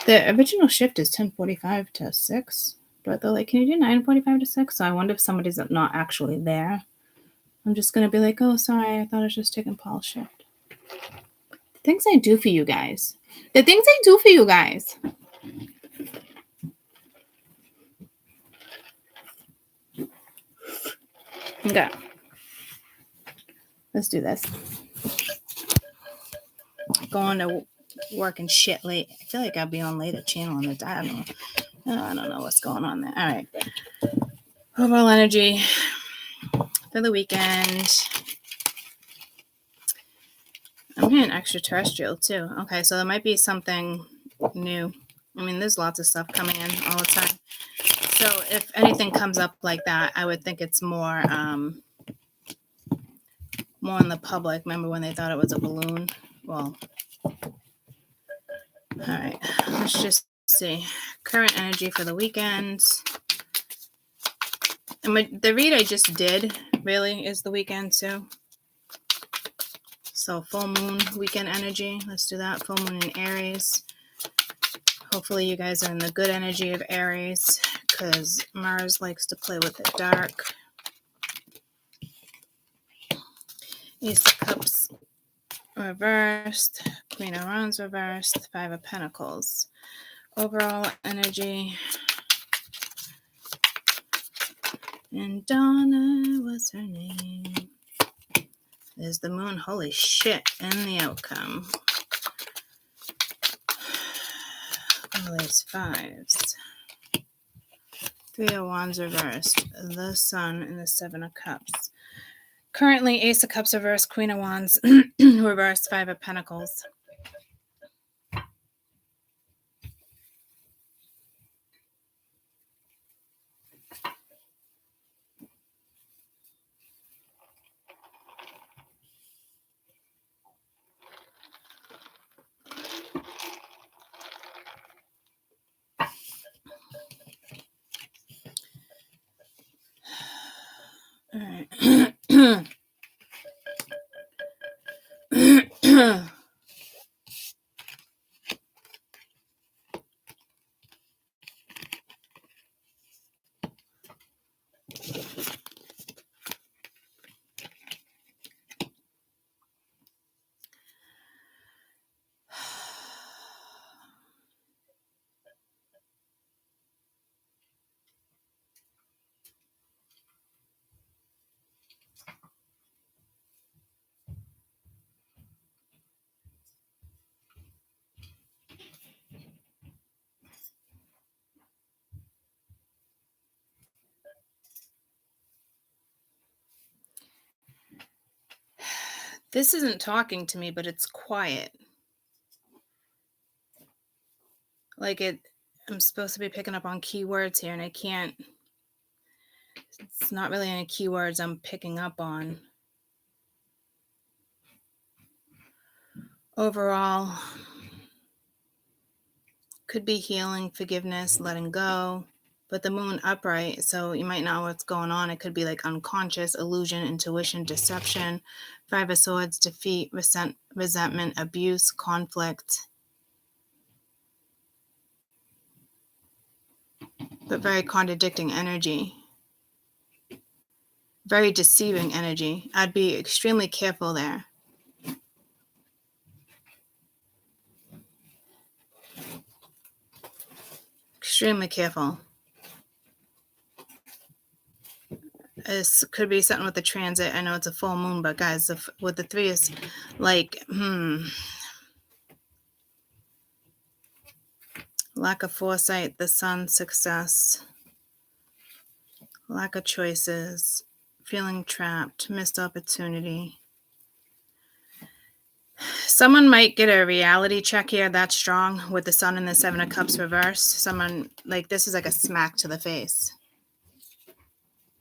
The original shift is 10:45 to 6. But they're like, can you do 9:45 to 6? So I wonder if somebody's not actually there. I'm just going to be like, oh, sorry. I thought I was just taking Paul's shift. The things I do for you guys. The things I do for you guys. Okay. Let's do this. Going to work and shit late. I feel like I'll be on later channel on the I don't know what's going on there. All right. Overall energy for the weekend. I'm hearing extraterrestrial too. Okay, so there might be something new. I mean, there's lots of stuff coming in all the time. So if anything comes up like that, I would think it's more in the public. Remember when they thought it was a balloon? Well, all right. Let's just see. Current energy for the weekend. And the read I just did really is the weekend too. So full moon weekend energy. Let's do that. Full moon in Aries. Hopefully you guys are in the good energy of Aries, because Mars likes to play with the dark. Ace of Cups reversed. Queen of Wands reversed. Five of Pentacles. Overall energy. And Donna, what's her name? There's the moon. Holy shit. And the outcome. Oh, there's fives. Three of Wands reversed. The Sun and the Seven of Cups. Currently, Ace of Cups reversed. Queen of Wands reversed. Five of Pentacles. All right. This isn't talking to me, but it's quiet. Like I'm supposed to be picking up on keywords here, and I can't. It's not really any keywords I'm picking up on. Overall, could be healing, forgiveness, letting go. But the moon upright, so you might not know what's going on. It could be like unconscious, illusion, intuition, deception, 5 of Swords, defeat, resentment, abuse, conflict. But very contradicting energy. Very deceiving energy. I'd be extremely careful there. Extremely careful. This could be something with the transit. I know it's a full moon, but guys, with the 3 is like, lack of foresight, the sun, success, lack of choices, feeling trapped, missed opportunity. Someone might get a reality check here that's strong with the sun and the 7 of Cups reversed. Someone, like, this is like a smack to the face.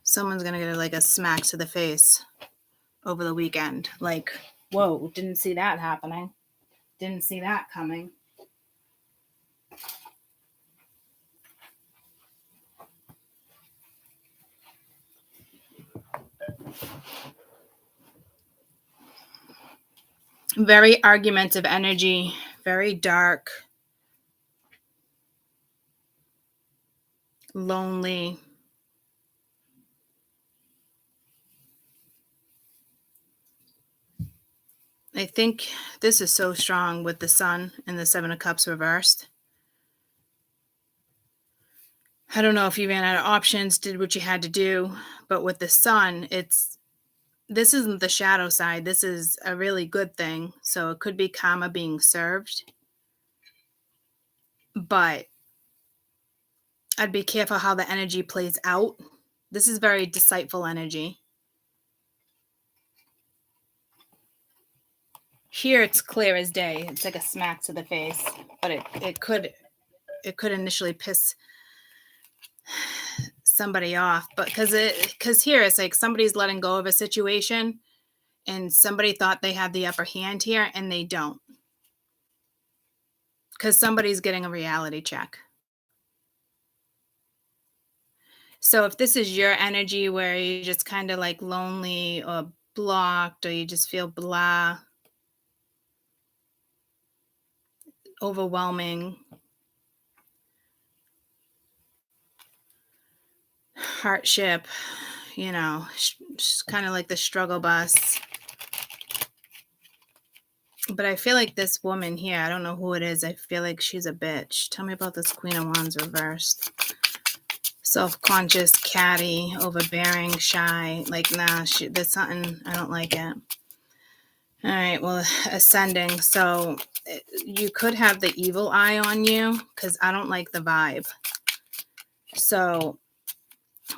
Someone's going to get like a smack to the face over the weekend. Like, whoa, didn't see that happening. Didn't see that coming. Very argumentative energy, very dark, lonely. I think this is so strong with the sun and the 7 of Cups reversed. I don't know if you ran out of options, did what you had to do, but with the sun, this isn't the shadow side. This is a really good thing. So it could be karma being served. But I'd be careful how the energy plays out. This is very deceitful energy. Here it's clear as day. It's like a smack to the face. But it could initially piss somebody off. But because here it's like somebody's letting go of a situation and somebody thought they had the upper hand here and they don't. Because somebody's getting a reality check. So if this is your energy where you're just kind of like lonely or blocked or you just feel blah, overwhelming, hardship, kind of like the struggle bus. But I feel like this woman here, I don't know who it is. I feel like she's a bitch. Tell me about this Queen of Wands reversed. Self-conscious, catty, overbearing, shy. Like, nah, there's something, I don't like it. All right, well, ascending. So you could have the evil eye on you because I don't like the vibe. So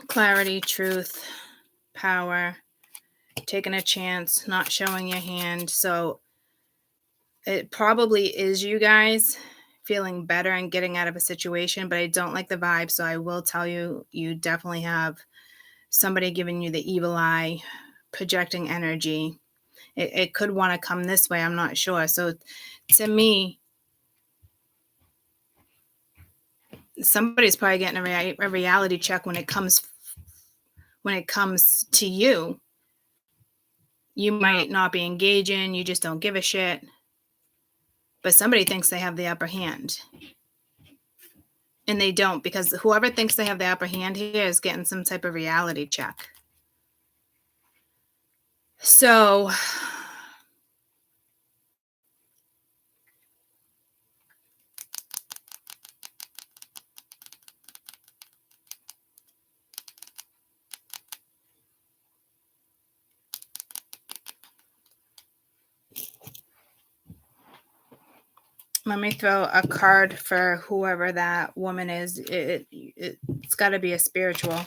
clarity, truth, power, taking a chance, not showing your hand. So it probably is you guys feeling better and getting out of a situation, but I don't like the vibe. So I will tell you, you definitely have somebody giving you the evil eye, projecting energy. It could want to come this way. I'm not sure. So to me, somebody's probably getting a reality check when it comes to you. You might not be engaging. You just don't give a shit. But somebody thinks they have the upper hand. And they don't, because whoever thinks they have the upper hand here is getting some type of reality check. So let me throw a card for whoever that woman is. It's got to be a spiritual.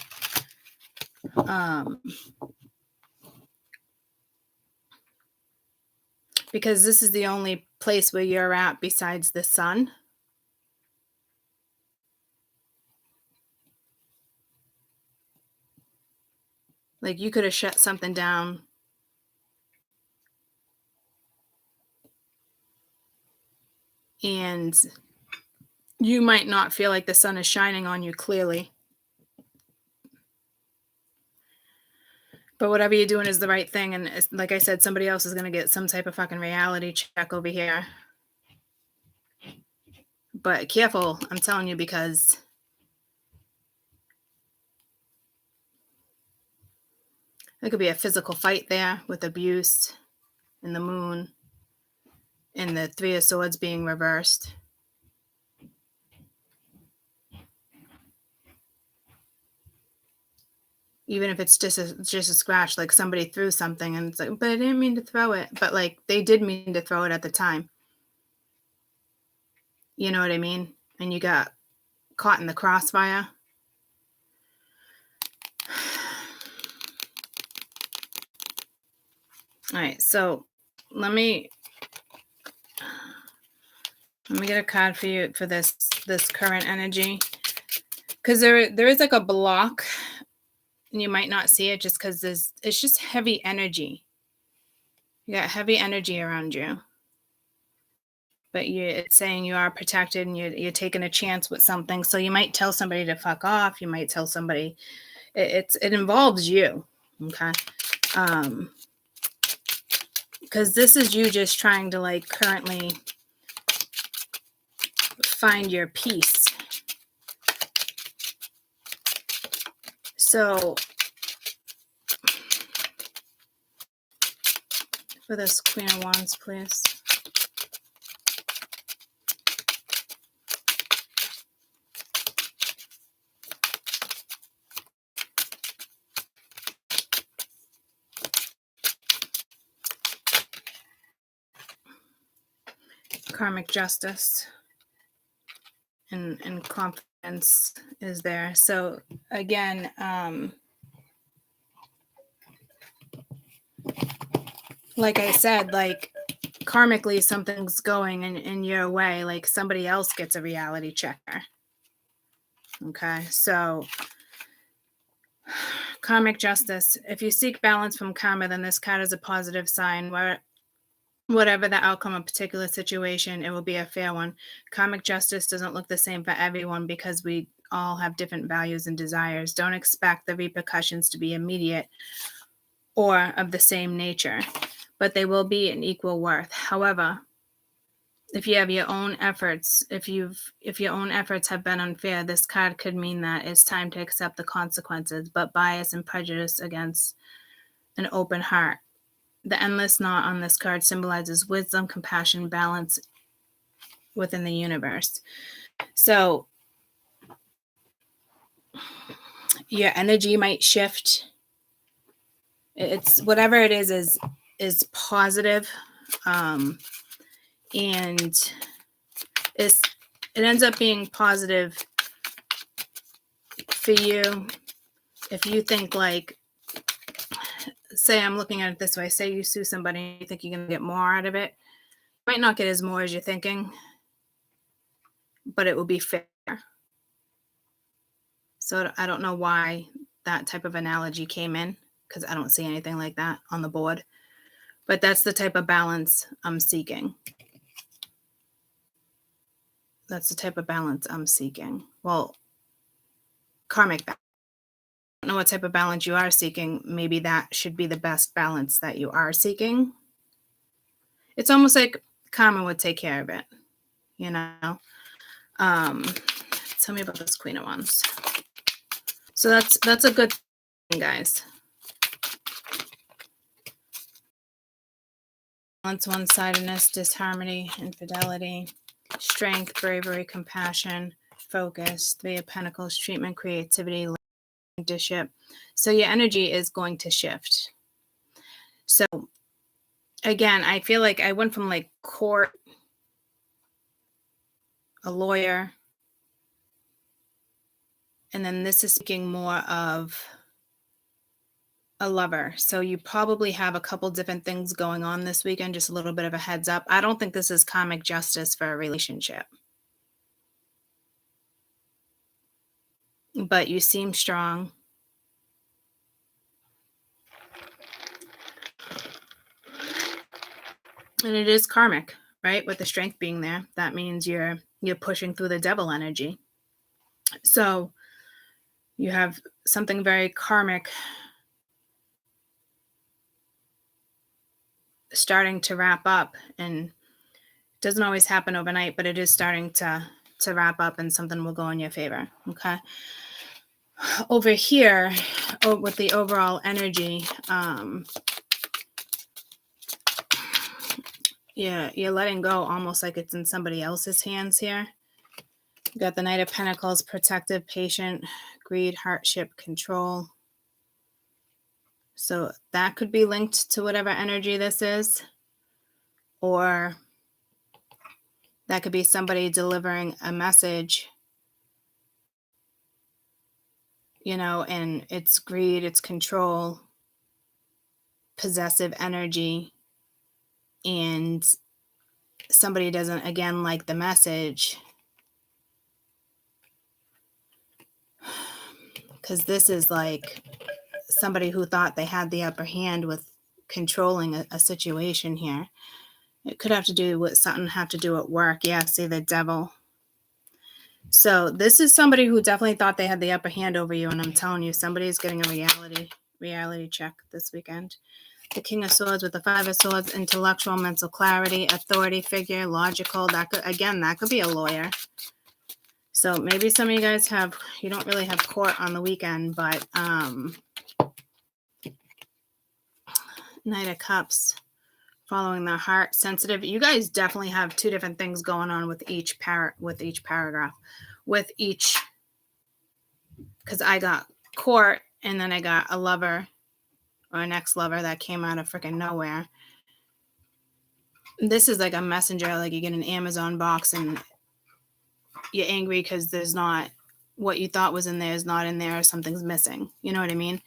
because this is the only place where you're at besides the sun. Like you could have shut something down and you might not feel like the sun is shining on you clearly. But whatever you're doing is the right thing. And like I said, somebody else is going to get some type of fucking reality check over here. But careful, I'm telling you, because there could be a physical fight there with abuse and the moon and the Three of Swords being reversed. Even if it's just a scratch, like somebody threw something and it's like, but I didn't mean to throw it. But like they did mean to throw it at the time. You know what I mean? And you got caught in the crossfire. All right, so let me get a card for you for this current energy, because there is like a block, and you might not see it just because it's just heavy energy. You got heavy energy around you, but it's saying you are protected and you're taking a chance with something. So you might tell somebody to fuck off. You might tell somebody it involves you, okay? Because this is you just trying to like currently find your peace. So for this Queen of Wands, please. Karmic justice and confidence is there. So again, like I said, like karmically something's going in your way, like somebody else gets a reality checker. Okay, so karmic justice. If you seek balance from karma, then this card is a positive sign. Whatever the outcome of a particular situation, it will be a fair one. Karmic justice doesn't look the same for everyone because we all have different values and desires. Don't expect the repercussions to be immediate or of the same nature, but they will be in equal worth. However, if you have your own efforts, if your own efforts have been unfair, this card could mean that it's time to accept the consequences, but bias and prejudice against an open heart. The endless knot on this card symbolizes wisdom, compassion, balance within the universe. So your energy might shift. It's whatever it is positive, and it ends up being positive for you if you think like, say I'm looking at it this way, say you sue somebody and you think you're going to get more out of it. You might not get as more as you're thinking, but it will be fair. So I don't know why that type of analogy came in, because I don't see anything like that on the board. But that's the type of balance I'm seeking. That's the type of balance I'm seeking. Well, karmic balance. I don't know what type of balance you are seeking. Maybe that should be the best balance that you are seeking. It's almost like karma would take care of it, you know? Tell me about this Queen of Wands. So that's a good thing, guys. Balance, one-sidedness, disharmony, infidelity, strength, bravery, compassion, focus, Three of Pentacles, treatment, creativity, leadership. So your energy is going to shift. So again, I feel like I went from like court, a lawyer, and then this is speaking more of a lover. So you probably have a couple different things going on this weekend, just a little bit of a heads up. I don't think this is karmic justice for a relationship. But you seem strong. And it is karmic, right? With the strength being there, that means you're pushing through the devil energy. So you have something very karmic starting to wrap up, and it doesn't always happen overnight, but it is starting to wrap up, and something will go in your favor. Okay. Over here, with the overall energy, you're letting go almost like it's in somebody else's hands here. You got the Knight of Pentacles, protective, patient, greed, hardship, control. So that could be linked to whatever energy this is. Or that could be somebody delivering a message, and it's greed, it's control, possessive energy, and somebody doesn't, again, like the message. Because this is like somebody who thought they had the upper hand with controlling a situation here. It could have to do with something have to do at work. Yeah, see the devil. So this is somebody who definitely thought they had the upper hand over you. And I'm telling you, somebody's getting a reality check this weekend. The King of Swords with the Five of Swords, intellectual, mental clarity, authority figure, logical. That could be a lawyer. So maybe some of you guys you don't really have court on the weekend, but Knight of Cups, following the heart, sensitive. You guys definitely have two different things going on with each paragraph. Because I got court, and then I got a lover or an ex-lover that came out of freaking nowhere. This is like a messenger, like you get an Amazon box and you're angry because there's not what you thought was in there is not in there, or something's missing. You know what I mean?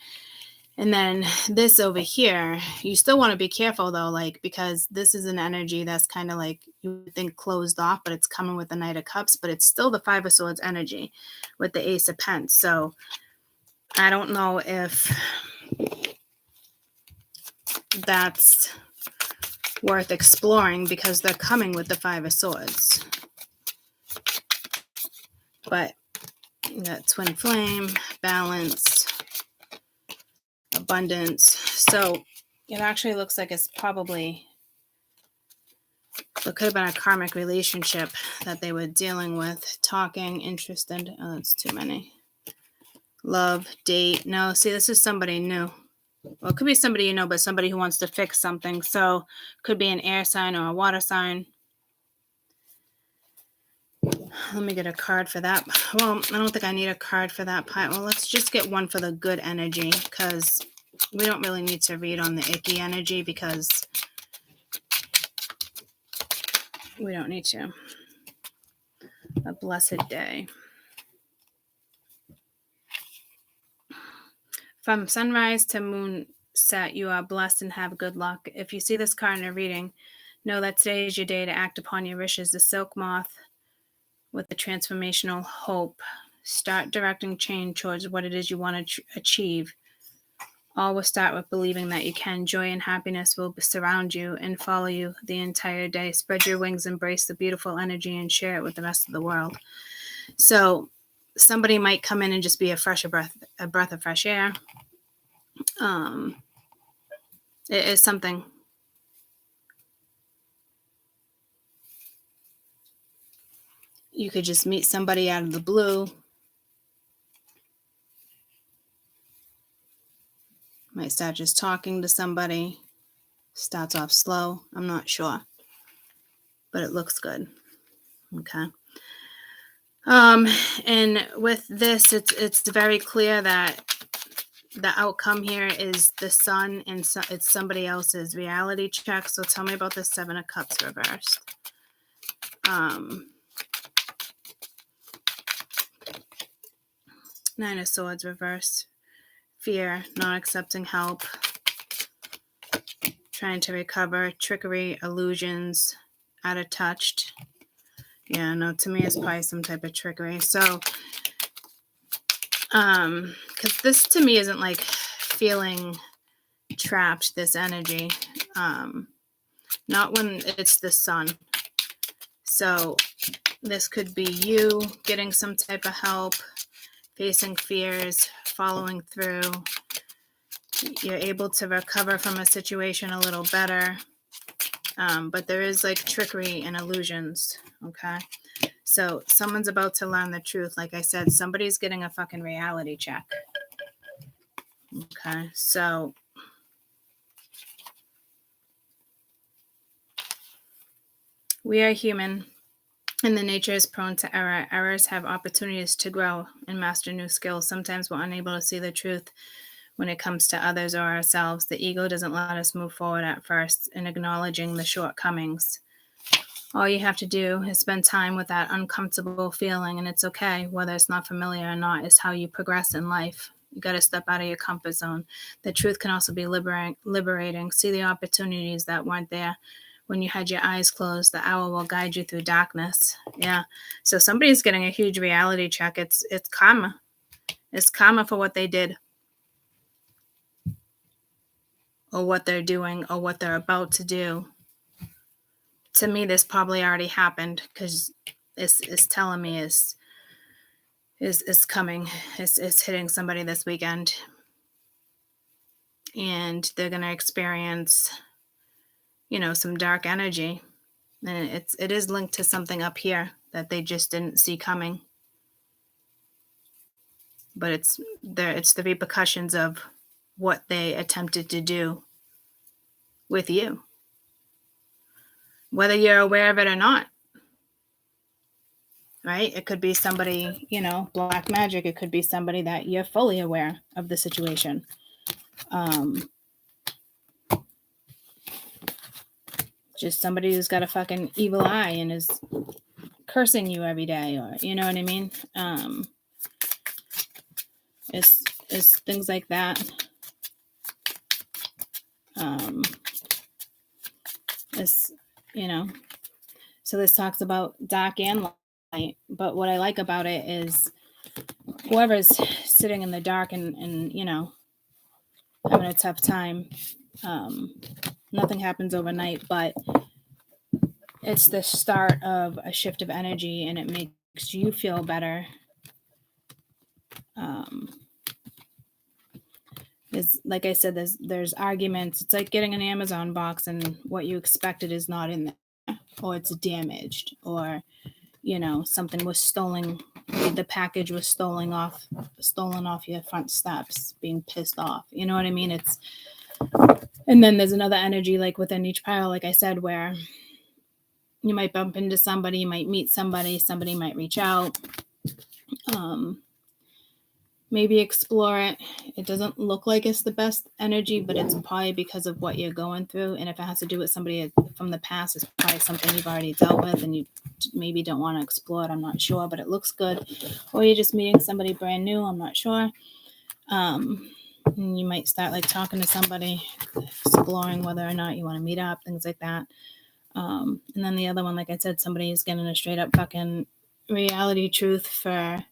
And then this over here, you still want to be careful though, because this is an energy that's kind of like you would think closed off, but it's coming with the Knight of Cups, but it's still the Five of Swords energy with the Ace of Pents. So I don't know if that's worth exploring, because they're coming with the Five of Swords. But you got twin flame, balance, abundance. So it actually looks like it could have been a karmic relationship that they were dealing with, talking, interested. Oh, that's too many. Love, date. No, see, this is somebody new. Well, it could be somebody you know, but somebody who wants to fix something. So could be an air sign or a water sign. Let me get a card for that. Well, I don't think I need a card for that part. Well, let's just get one for the good energy, because we don't really need to read on the icky energy, because we don't need to. A blessed day. From sunrise to moonset, you are blessed and have good luck. If you see this card in a reading, know that today is your day to act upon your wishes. The silk moth with the transformational hope. Start directing change towards what it is you want to achieve. All will start with believing that you can. Joy and happiness will surround you and follow you the entire day. Spread your wings, embrace the beautiful energy, and share it with the rest of the world. So somebody might come in and just be a breath of fresh air. It is something. You could just meet somebody out of the blue. Might start just talking to somebody. Starts off slow. I'm not sure. But it looks good. Okay. And with this, it's very clear that the outcome here is the sun, and so it's somebody else's reality check. So tell me about the Seven of Cups reversed. Nine of Swords reversed. fear, not accepting help, trying to recover, trickery, illusions, out of touch. Yeah, no, to me it's probably some type of trickery. So, because this to me isn't like feeling trapped, this energy. Not when it's the sun. So this could be you getting some type of help, facing fears, following through. You're able to recover from a situation a little better. But there is like trickery and illusions, okay? So someone's about to learn the truth. Like I said, somebody's getting a fucking reality check. Okay, so we are human, and the nature is prone to error. Errors have opportunities to grow and master new skills. Sometimes we're unable to see the truth when it comes to others or ourselves. The ego doesn't let us move forward at first in acknowledging the shortcomings. All you have to do is spend time with that uncomfortable feeling, and it's okay. Whether it's not familiar or not is how you progress in life. You got to step out of your comfort zone. The truth can also be liberating. See the opportunities that weren't there when you had your eyes closed. The hour will guide you through darkness. Yeah. So somebody's getting a huge reality check. It's karma. It's karma for what they did, or what they're doing, or what they're about to do. To me, this probably already happened, because it's telling me is coming. It's hitting somebody this weekend, and they're gonna experience, some dark energy, and it is linked to something up here that they just didn't see coming. But it's the repercussions of what they attempted to do with you, whether you're aware of it or not. Right? It could be somebody, black magic. It could be somebody that you're fully aware of the situation. Just somebody who's got a fucking evil eye and is cursing you every day, or you know what I mean? It's things like that. So this talks about dark and light, but what I like about it is whoever's sitting in the dark and having a tough time, nothing happens overnight, but it's the start of a shift of energy, and it makes you feel better. Like I said, there's arguments. It's like getting an Amazon box and what you expected is not in there, or it's damaged, or something was stolen. The package was stolen off your front steps, being pissed off. You know what I mean? And then there's another energy like within each pile, like I said, where you might bump into somebody, you might meet somebody might reach out. Maybe explore it. It doesn't look like it's the best energy, but it's probably because of what you're going through. And if it has to do with somebody from the past, it's probably something you've already dealt with and you maybe don't want to explore it. I'm not sure, but it looks good. Or you're just meeting somebody brand new. I'm not sure. And you might start like talking to somebody, exploring whether or not you want to meet up, things like that. And then the other one, like I said, somebody is getting a straight up fucking reality truth for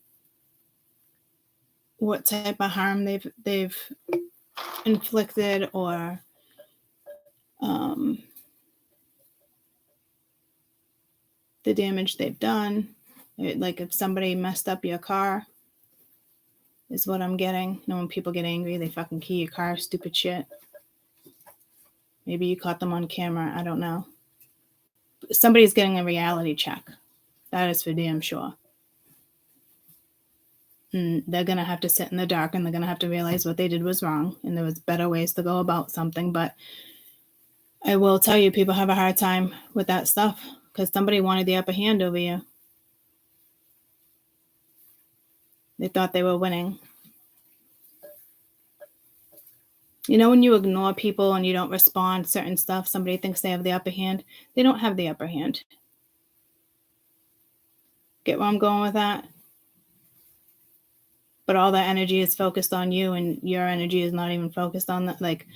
what type of harm they've inflicted, or the damage they've done. Like if somebody messed up your car, is what I'm getting. When people get angry, they fucking key your car, stupid shit. Maybe you caught them on camera. I don't know. Somebody's getting a reality check. That is for damn sure. And they're going to have to sit in the dark, and they're going to have to realize what they did was wrong, and there was better ways to go about something. But I will tell you, people have a hard time with that stuff because somebody wanted the upper hand over you. They thought they were winning. When you ignore people and you don't respond to certain stuff, somebody thinks they have the upper hand. They don't have the upper hand. Get where I'm going with that? but all that energy is focused on you, and your energy is not even focused on that. Like,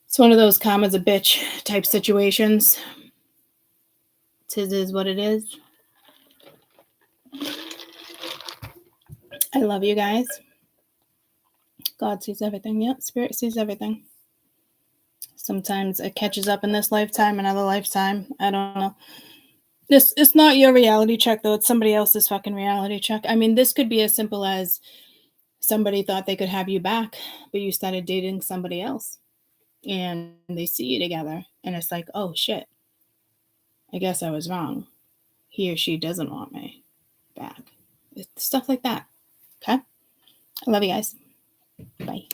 it's one of those karma's a bitch type situations. Tis is what it is. I love you guys. God sees everything. Yep, Spirit sees everything. Sometimes it catches up in this lifetime, another lifetime. I don't know. It's not your reality check, though. It's somebody else's fucking reality check. I mean, this could be as simple as somebody thought they could have you back, but you started dating somebody else. And they see you together. And it's like, oh, shit. I guess I was wrong. He or she doesn't want me back. It's stuff like that. Okay? I love you guys. Bye.